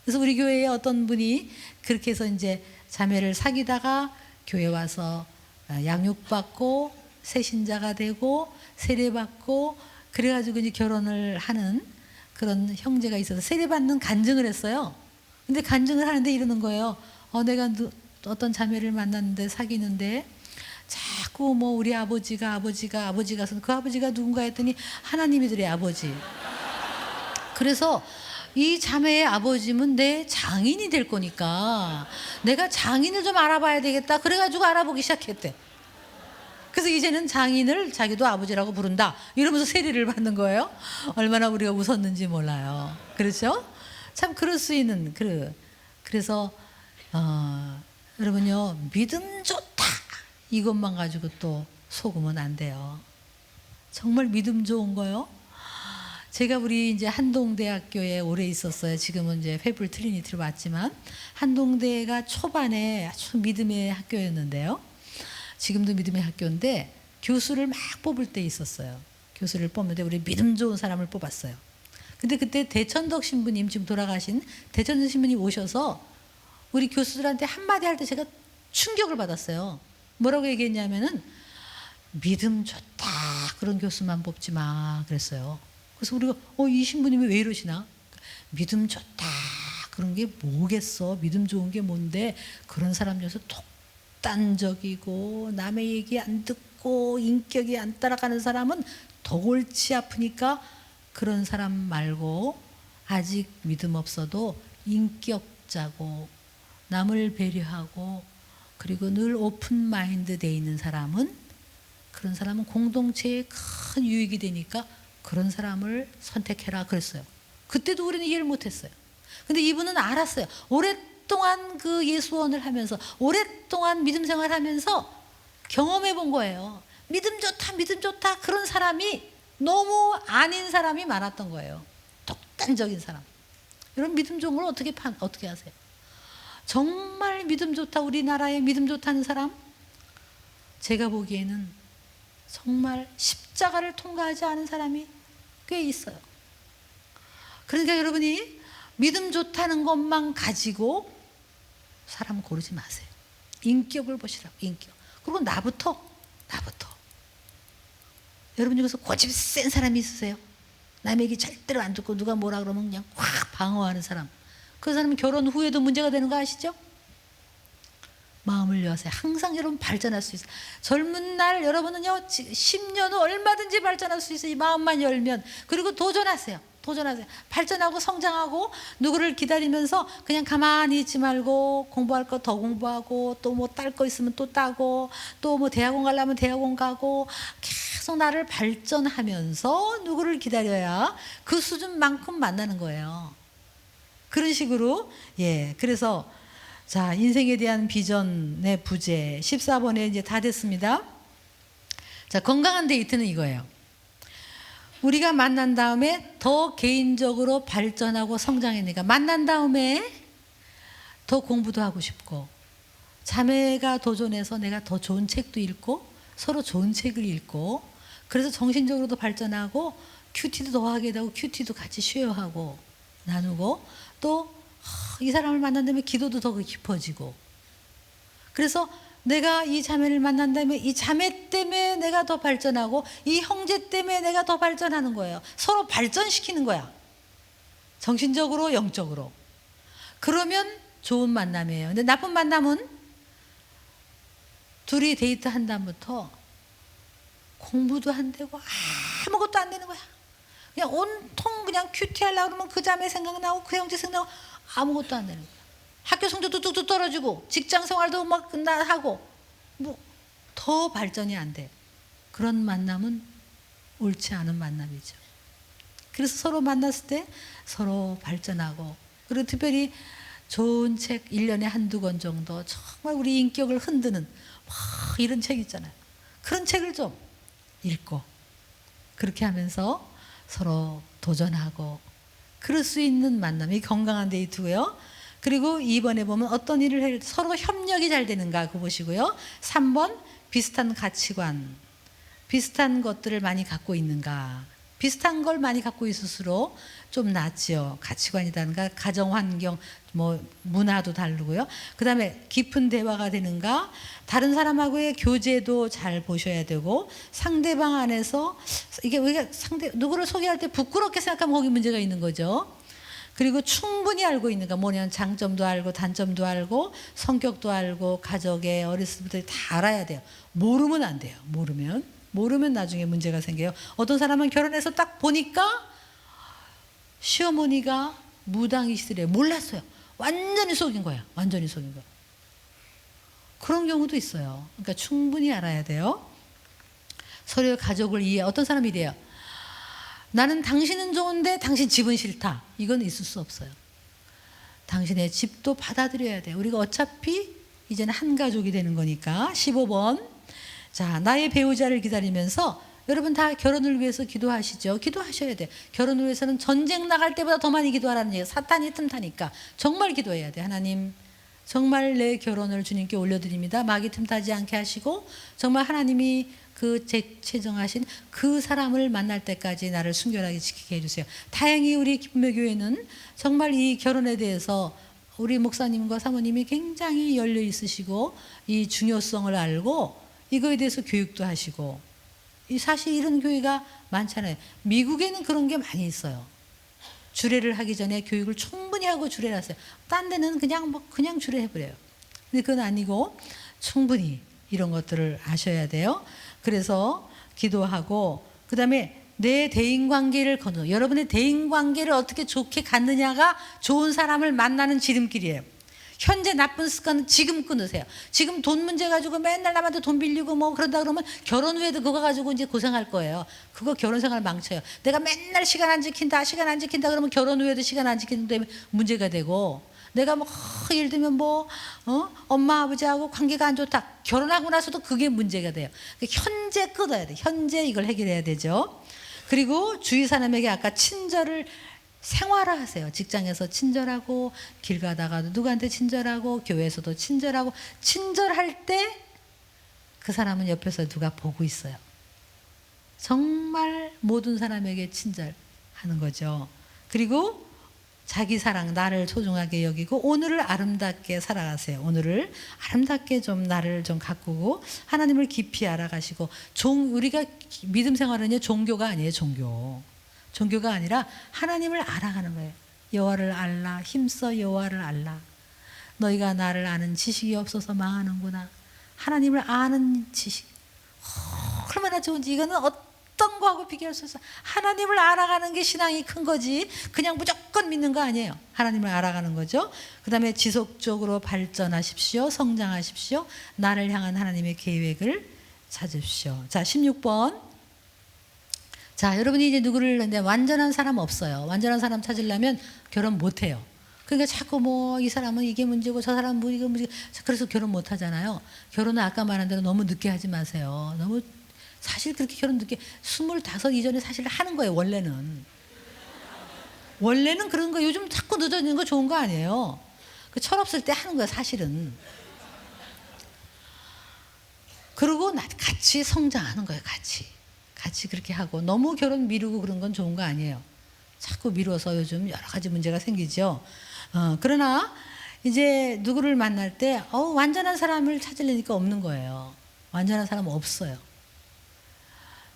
[SPEAKER 2] 그래서 우리 교회에 어떤 분이 그렇게 해서 이제 자매를 사귀다가 교회 와서 양육받고 새신자가 되고 세례받고 그래가지고 이제 결혼을 하는 그런 형제가 있어서 세례받는 간증을 했어요. 근데 간증을 하는데 이러는 거예요. 내가 어떤 자매를 만났는데 사귀는데 자꾸 뭐 우리 아버지가 그 아버지가 누군가 했더니 하나님이더래, 아버지. 그래서 이 자매의 아버지면 내 장인이 될 거니까 내가 장인을 좀 알아봐야 되겠다. 그래가지고 알아보기 시작했대. 그래서 이제는 장인을 자기도 아버지라고 부른다. 이러면서 세례를 받는 거예요. 얼마나 우리가 웃었는지 몰라요. 그렇죠? 참 그럴 수 있는 그래서 여러분요, 믿음 좋다 이것만 가지고 또 속으면 안 돼요. 정말 믿음 좋은 거요. 제가 우리 이제 한동대학교에 오래 있었어요. 지금은 이제 페블 트리니티로 왔지만 한동대가 초반에 아주 믿음의 학교였는데요. 지금도 믿음의 학교인데 교수를 막 뽑을 때 있었어요. 교수를 뽑는데 우리 믿음 좋은 사람을 뽑았어요. 근데 그때 대천덕 신부님, 지금 돌아가신 대천덕 신부님 오셔서 우리 교수들한테 한마디 할 때 제가 충격을 받았어요. 뭐라고 얘기했냐면은 믿음 좋다 그런 교수만 뽑지 마 그랬어요. 그래서 우리가 이 신부님이 왜 이러시나? 믿음 좋다 그런 게 뭐겠어? 믿음 좋은 게 뭔데? 그런 사람 중에서 독단적이고 남의 얘기 안 듣고 인격이 안 따라가는 사람은 더 골치 아프니까 그런 사람 말고 아직 믿음 없어도 인격자고 남을 배려하고 그리고 늘 오픈 마인드 돼 있는 사람은 그런 사람은 공동체에 큰 유익이 되니까 그런 사람을 선택해라 그랬어요. 그때도 우리는 이해를 못했어요. 근데 이분은 알았어요. 오랫동안 그 예수원을 하면서 오랫동안 믿음 생활하면서 경험해 본 거예요. 믿음 좋다, 믿음 좋다. 그런 사람이 너무 아닌 사람이 많았던 거예요. 독단적인 사람. 이런 믿음 좋은 걸 어떻게 하세요? 정말 믿음 좋다, 우리나라에 믿음 좋다는 사람? 제가 보기에는 정말 십자가를 통과하지 않은 사람이 꽤 있어요. 그러니까 여러분이 믿음 좋다는 것만 가지고 사람 고르지 마세요. 인격을 보시라고, 인격. 그리고 나부터. 여러분 중에서 고집 센 사람이 있으세요? 남의 얘기 절대로 안 듣고 누가 뭐라 그러면 그냥 확 방어하는 사람. 그 사람은 결혼 후에도 문제가 되는 거 아시죠? 마음을 여세요. 항상 여러분 발전할 수 있어요. 젊은 날 여러분은요 10년 후 얼마든지 발전할 수 있어요. 이 마음만 열면. 그리고 도전하세요. 발전하고 성장하고 누구를 기다리면서 그냥 가만히 있지 말고 공부할 거 더 공부하고 또 뭐 딸 거 있으면 또 따고 또 뭐 대학원 가려면 대학원 가고 계속 나를 발전하면서 누구를 기다려야 그 수준만큼 만나는 거예요. 그런 식으로 그래서 자, 인생에 대한 비전의 부재 14번에 이제 다 됐습니다. 자, 건강한 데이트는 이거예요. 우리가 만난 다음에 더 개인적으로 발전하고 성장해내니까 만난 다음에 더 공부도 하고 싶고 자매가 도전해서 내가 더 좋은 책도 읽고 서로 좋은 책을 읽고 그래서 정신적으로도 발전하고 큐티도 더 하게 되고 큐티도 같이 쉐어하고 나누고 또 이 사람을 만난 다음에 기도도 더 깊어지고 그래서 내가 이 자매를 만난 다음에 이 자매 때문에 내가 더 발전하고 이 형제 때문에 내가 더 발전하는 거예요. 서로 발전시키는 거야. 정신적으로 영적으로. 그러면 좋은 만남이에요. 근데 나쁜 만남은 둘이 데이트한 다음부터 공부도 안 되고 아무것도 안 되는 거야. 그냥 온통 그냥 큐티 하려고 그러면 그 자매 생각나고 그 형제 생각나고 아무것도 안 되는 거야. 학교 성적도 뚝뚝 떨어지고 직장 생활도 막 하고 뭐 더 발전이 안 돼. 그런 만남은 옳지 않은 만남이죠. 그래서 서로 만났을 때 서로 발전하고 그리고 특별히 좋은 책 1년에 한두 권 정도 정말 우리 인격을 흔드는 이런 책 있잖아요. 그런 책을 좀 읽고 그렇게 하면서 서로 도전하고 그럴 수 있는 만남이 건강한 데이트고요. 그리고 2번에 보면 어떤 일을 할 때 서로 협력이 잘 되는가 그거 보시고요. 3번 비슷한 가치관, 비슷한 것들을 많이 갖고 있는가. 비슷한 걸 많이 갖고 있을수록 좀 낫죠. 가치관이라든가 가정환경, 뭐 문화도 다르고요. 그 다음에 깊은 대화가 되는가. 다른 사람하고의 교제도 잘 보셔야 되고 상대방 안에서 이게 우리가 누구를 소개할 때 부끄럽게 생각하면 거기 문제가 있는 거죠. 그리고 충분히 알고 있는가. 뭐냐면 장점도 알고 단점도 알고 성격도 알고 가족의 어렸을 때부터 다 알아야 돼요. 모르면 안 돼요. 모르면 나중에 문제가 생겨요. 어떤 사람은 결혼해서 딱 보니까 시어머니가 무당이시래. 몰랐어요. 완전히 속인 거야. 그런 경우도 있어요. 그러니까 충분히 알아야 돼요. 서로의 가족을 이해. 어떤 사람이 이래요. 나는 당신은 좋은데 당신 집은 싫다. 이건 있을 수 없어요. 당신의 집도 받아들여야 돼요. 우리가 어차피 이제는 한 가족이 되는 거니까. 15번. 자, 나의 배우자를 기다리면서 여러분 다 결혼을 위해서 기도하시죠. 기도하셔야 돼요. 결혼을 위해서는 전쟁 나갈 때보다 더 많이 기도하라는 얘기예요. 사탄이 틈타니까 정말 기도해야 돼요. 하나님 정말 내 결혼을 주님께 올려드립니다. 마귀 틈타지 않게 하시고 정말 하나님이 그 채정하신 그 사람을 만날 때까지 나를 순결하게 지키게 해주세요. 다행히 우리 기쁨의교회는 정말 이 결혼에 대해서 우리 목사님과 사모님이 굉장히 열려 있으시고 이 중요성을 알고 이거에 대해서 교육도 하시고 사실 이런 교회가 많잖아요. 미국에는 그런 게 많이 있어요. 주례를 하기 전에 교육을 충분히 충분히 하고 주례했어요. 딴 데는 그냥 뭐 그냥 주례해버려요. 근데 그건 아니고 충분히 이런 것들을 아셔야 돼요. 그래서 기도하고 그다음에 내 대인관계를 거둬. 여러분의 대인관계를 어떻게 좋게 갖느냐가 좋은 사람을 만나는 지름길이에요. 현재 나쁜 습관은 지금 끊으세요. 지금 돈 문제 가지고 맨날 남한테 돈 빌리고 뭐 그런다 그러면 결혼 후에도 그거 가지고 이제 고생할 거예요. 그거 결혼 생활 망쳐요. 내가 맨날 시간 안 지킨다 그러면 결혼 후에도 시간 안 지키는 때문에 문제가 되고, 내가 뭐 예를 들면 뭐 엄마 아버지하고 관계가 안 좋다. 결혼하고 나서도 그게 문제가 돼요. 현재 끊어야 돼. 현재 이걸 해결해야 되죠. 그리고 주위 사람에게 아까 친절을 생활화하세요. 직장에서 친절하고, 길 가다가도 누구한테 친절하고, 교회에서도 친절하고. 친절할 때 그 사람은 옆에서 누가 보고 있어요. 정말 모든 사람에게 친절하는 거죠. 그리고 자기 사랑, 나를 소중하게 여기고 오늘을 아름답게 살아가세요. 오늘을 아름답게 좀 나를 좀 가꾸고 하나님을 깊이 알아가시고, 우리가 믿음 생활은요, 종교가 아니에요. 종교가 아니라 하나님을 알아가는 거예요. 여호와를 알라, 힘써 여호와를 알라. 너희가 나를 아는 지식이 없어서 망하는구나. 하나님을 아는 지식, 얼마나 좋은지. 이거는 어떤 거하고 비교할 수 없어. 하나님을 알아가는 게 신앙이 큰 거지, 그냥 무조건 믿는 거 아니에요. 하나님을 알아가는 거죠. 그 다음에 지속적으로 발전하십시오. 성장하십시오. 나를 향한 하나님의 계획을 찾으십시오. 자, 16번. 자, 여러분이 이제 누구를, 근데 완전한 사람 없어요. 완전한 사람 찾으려면 결혼 못 해요. 그러니까 자꾸 뭐 이 사람은 이게 문제고 저 사람은 뭐 이게 문제고, 그래서 결혼 못 하잖아요. 결혼은 아까 말한 대로 너무 늦게 하지 마세요. 너무, 사실 그렇게 결혼 늦게 25 이전에 사실 하는 거예요. 원래는 그런 거. 요즘 자꾸 늦어지는 거 좋은 거 아니에요. 그 철없을 때 하는 거예요, 사실은. 그리고 같이 성장하는 거예요. 같이 그렇게 하고. 너무 결혼 미루고 그런 건 좋은 거 아니에요. 자꾸 미뤄서 요즘 여러 가지 문제가 생기죠. 그러나 이제 누구를 만날 때 완전한 사람을 찾으려니까 없는 거예요. 완전한 사람은 없어요.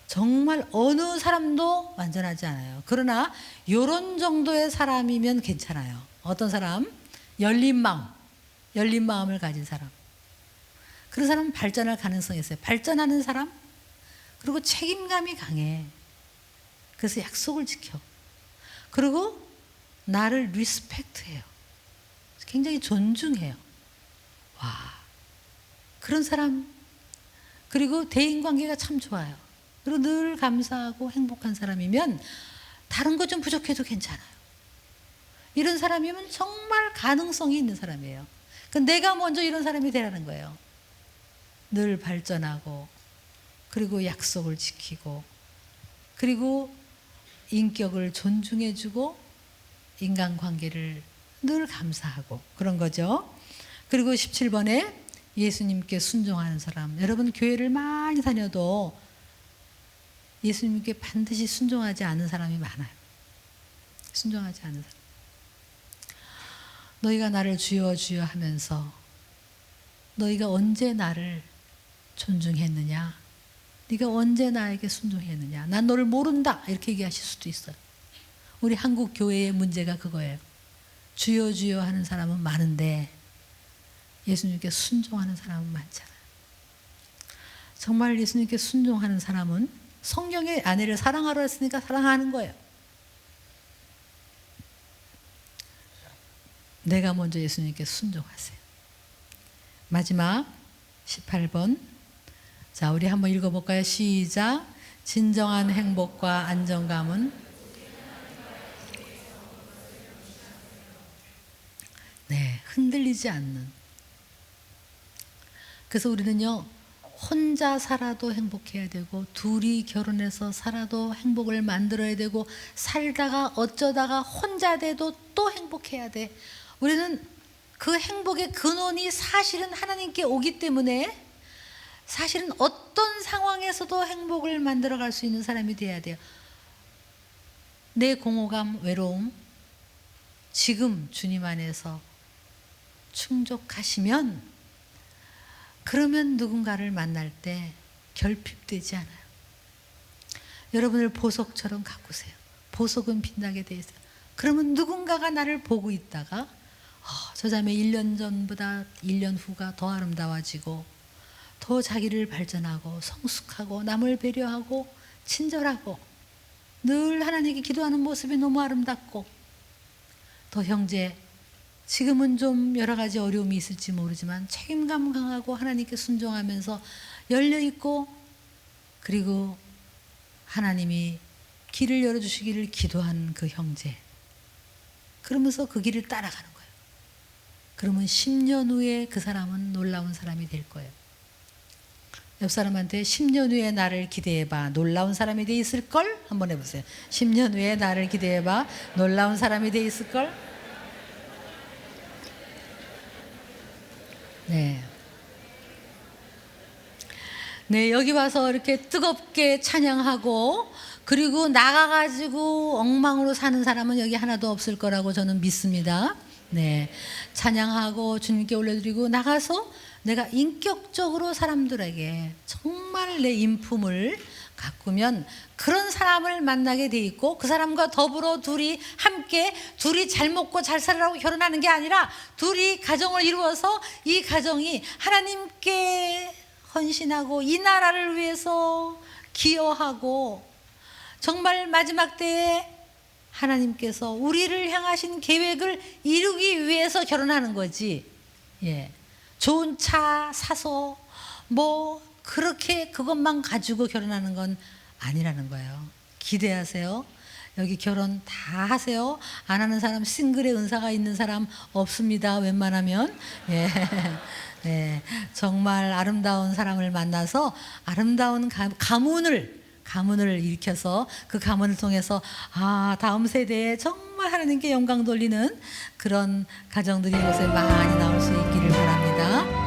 [SPEAKER 2] 정말 어느 사람도 완전하지 않아요. 그러나 이런 정도의 사람이면 괜찮아요. 어떤 사람? 열린 마음을 가진 사람. 그런 사람은 발전할 가능성이 있어요. 발전하는 사람, 그리고 책임감이 강해. 그래서 약속을 지켜. 그리고 나를 리스펙트해요. 굉장히 존중해요. 와, 그런 사람. 그리고 대인관계가 참 좋아요. 그리고 늘 감사하고 행복한 사람이면 다른 거 좀 부족해도 괜찮아요. 이런 사람이면 정말 가능성이 있는 사람이에요. 그러니까 내가 먼저 이런 사람이 되라는 거예요. 늘 발전하고, 그리고 약속을 지키고, 그리고 인격을 존중해주고, 인간관계를 늘 감사하고, 그런 거죠. 그리고 17번에 예수님께 순종하는 사람. 여러분 교회를 많이 다녀도 예수님께 반드시 순종하지 않은 사람이 많아요. 순종하지 않은 사람. 너희가 나를 주여 주여 하면서 너희가 언제 나를 존중했느냐? 네가 언제 나에게 순종했느냐? 난 너를 모른다. 이렇게 얘기하실 수도 있어요. 우리 한국 교회의 문제가 그거예요. 주여 주여 하는 사람은 많은데 예수님께 순종하는 사람은 많잖아요. 정말 예수님께 순종하는 사람은 성경에 아내를 사랑하라 했으니까 사랑하는 거예요. 내가 먼저 예수님께 순종하세요. 마지막 18번. 자, 우리 한번 읽어볼까요? 시작. 진정한 행복과 안정감은 흔들리지 않는. 그래서 우리는요, 혼자 살아도 행복해야 되고, 둘이 결혼해서 살아도 행복을 만들어야 되고, 살다가 어쩌다가 혼자 돼도 또 행복해야 돼. 우리는 그 행복의 근원이 사실은 하나님께 오기 때문에 사실은 어떤 상황에서도 행복을 만들어갈 수 있는 사람이 돼야 돼요. 내 공허감, 외로움, 지금 주님 안에서 충족하시면, 그러면 누군가를 만날 때 결핍되지 않아요. 여러분을 보석처럼 가꾸세요. 보석은 빛나게 돼 있어요. 그러면 누군가가 나를 보고 있다가 저 자매 1년 전보다 1년 후가 더 아름다워지고 더 자기를 발전하고 성숙하고 남을 배려하고 친절하고 늘 하나님께 기도하는 모습이 너무 아름답고 더 형제 지금은 좀 여러 가지 어려움이 있을지 모르지만 책임감 강하고 하나님께 순종하면서 열려있고 그리고 하나님이 길을 열어주시기를 기도하는 그 형제 그러면서 그 길을 따라가는 거예요. 그러면 10년 후에 그 사람은 놀라운 사람이 될 거예요. 옆 사람한테 10년 후에 나를 기대해봐 놀라운 사람이 돼 있을걸? 한번 해보세요. 10년 후에 나를 기대해봐 놀라운 사람이 돼 있을걸? 네. 네, 여기 와서 이렇게 뜨겁게 찬양하고 그리고 나가가지고 엉망으로 사는 사람은 여기 하나도 없을 거라고 저는 믿습니다. 네, 찬양하고 주님께 올려드리고 나가서 내가 인격적으로 사람들에게 정말 내 인품을 가꾸면 그런 사람을 만나게 돼 있고 그 사람과 더불어 둘이 함께 둘이 잘 먹고 잘 살라고 결혼하는 게 아니라 둘이 가정을 이루어서 이 가정이 하나님께 헌신하고 이 나라를 위해서 기여하고 정말 마지막 때에 하나님께서 우리를 향하신 계획을 이루기 위해서 결혼하는 거지. 예. 좋은 차 사서 뭐 그렇게 그것만 가지고 결혼하는 건 아니라는 거예요. 기대하세요. 여기 결혼 다 하세요. 안 하는 사람 싱글의 은사가 있는 사람 없습니다. 웬만하면. 예. 네, 정말 아름다운 사람을 만나서 아름다운 가문을 일으켜서 그 가문을 통해서 다음 세대에 정말 하나님께 영광 돌리는 그런 가정들이 이곳에 많이 나올 수 있기를 바랍니다.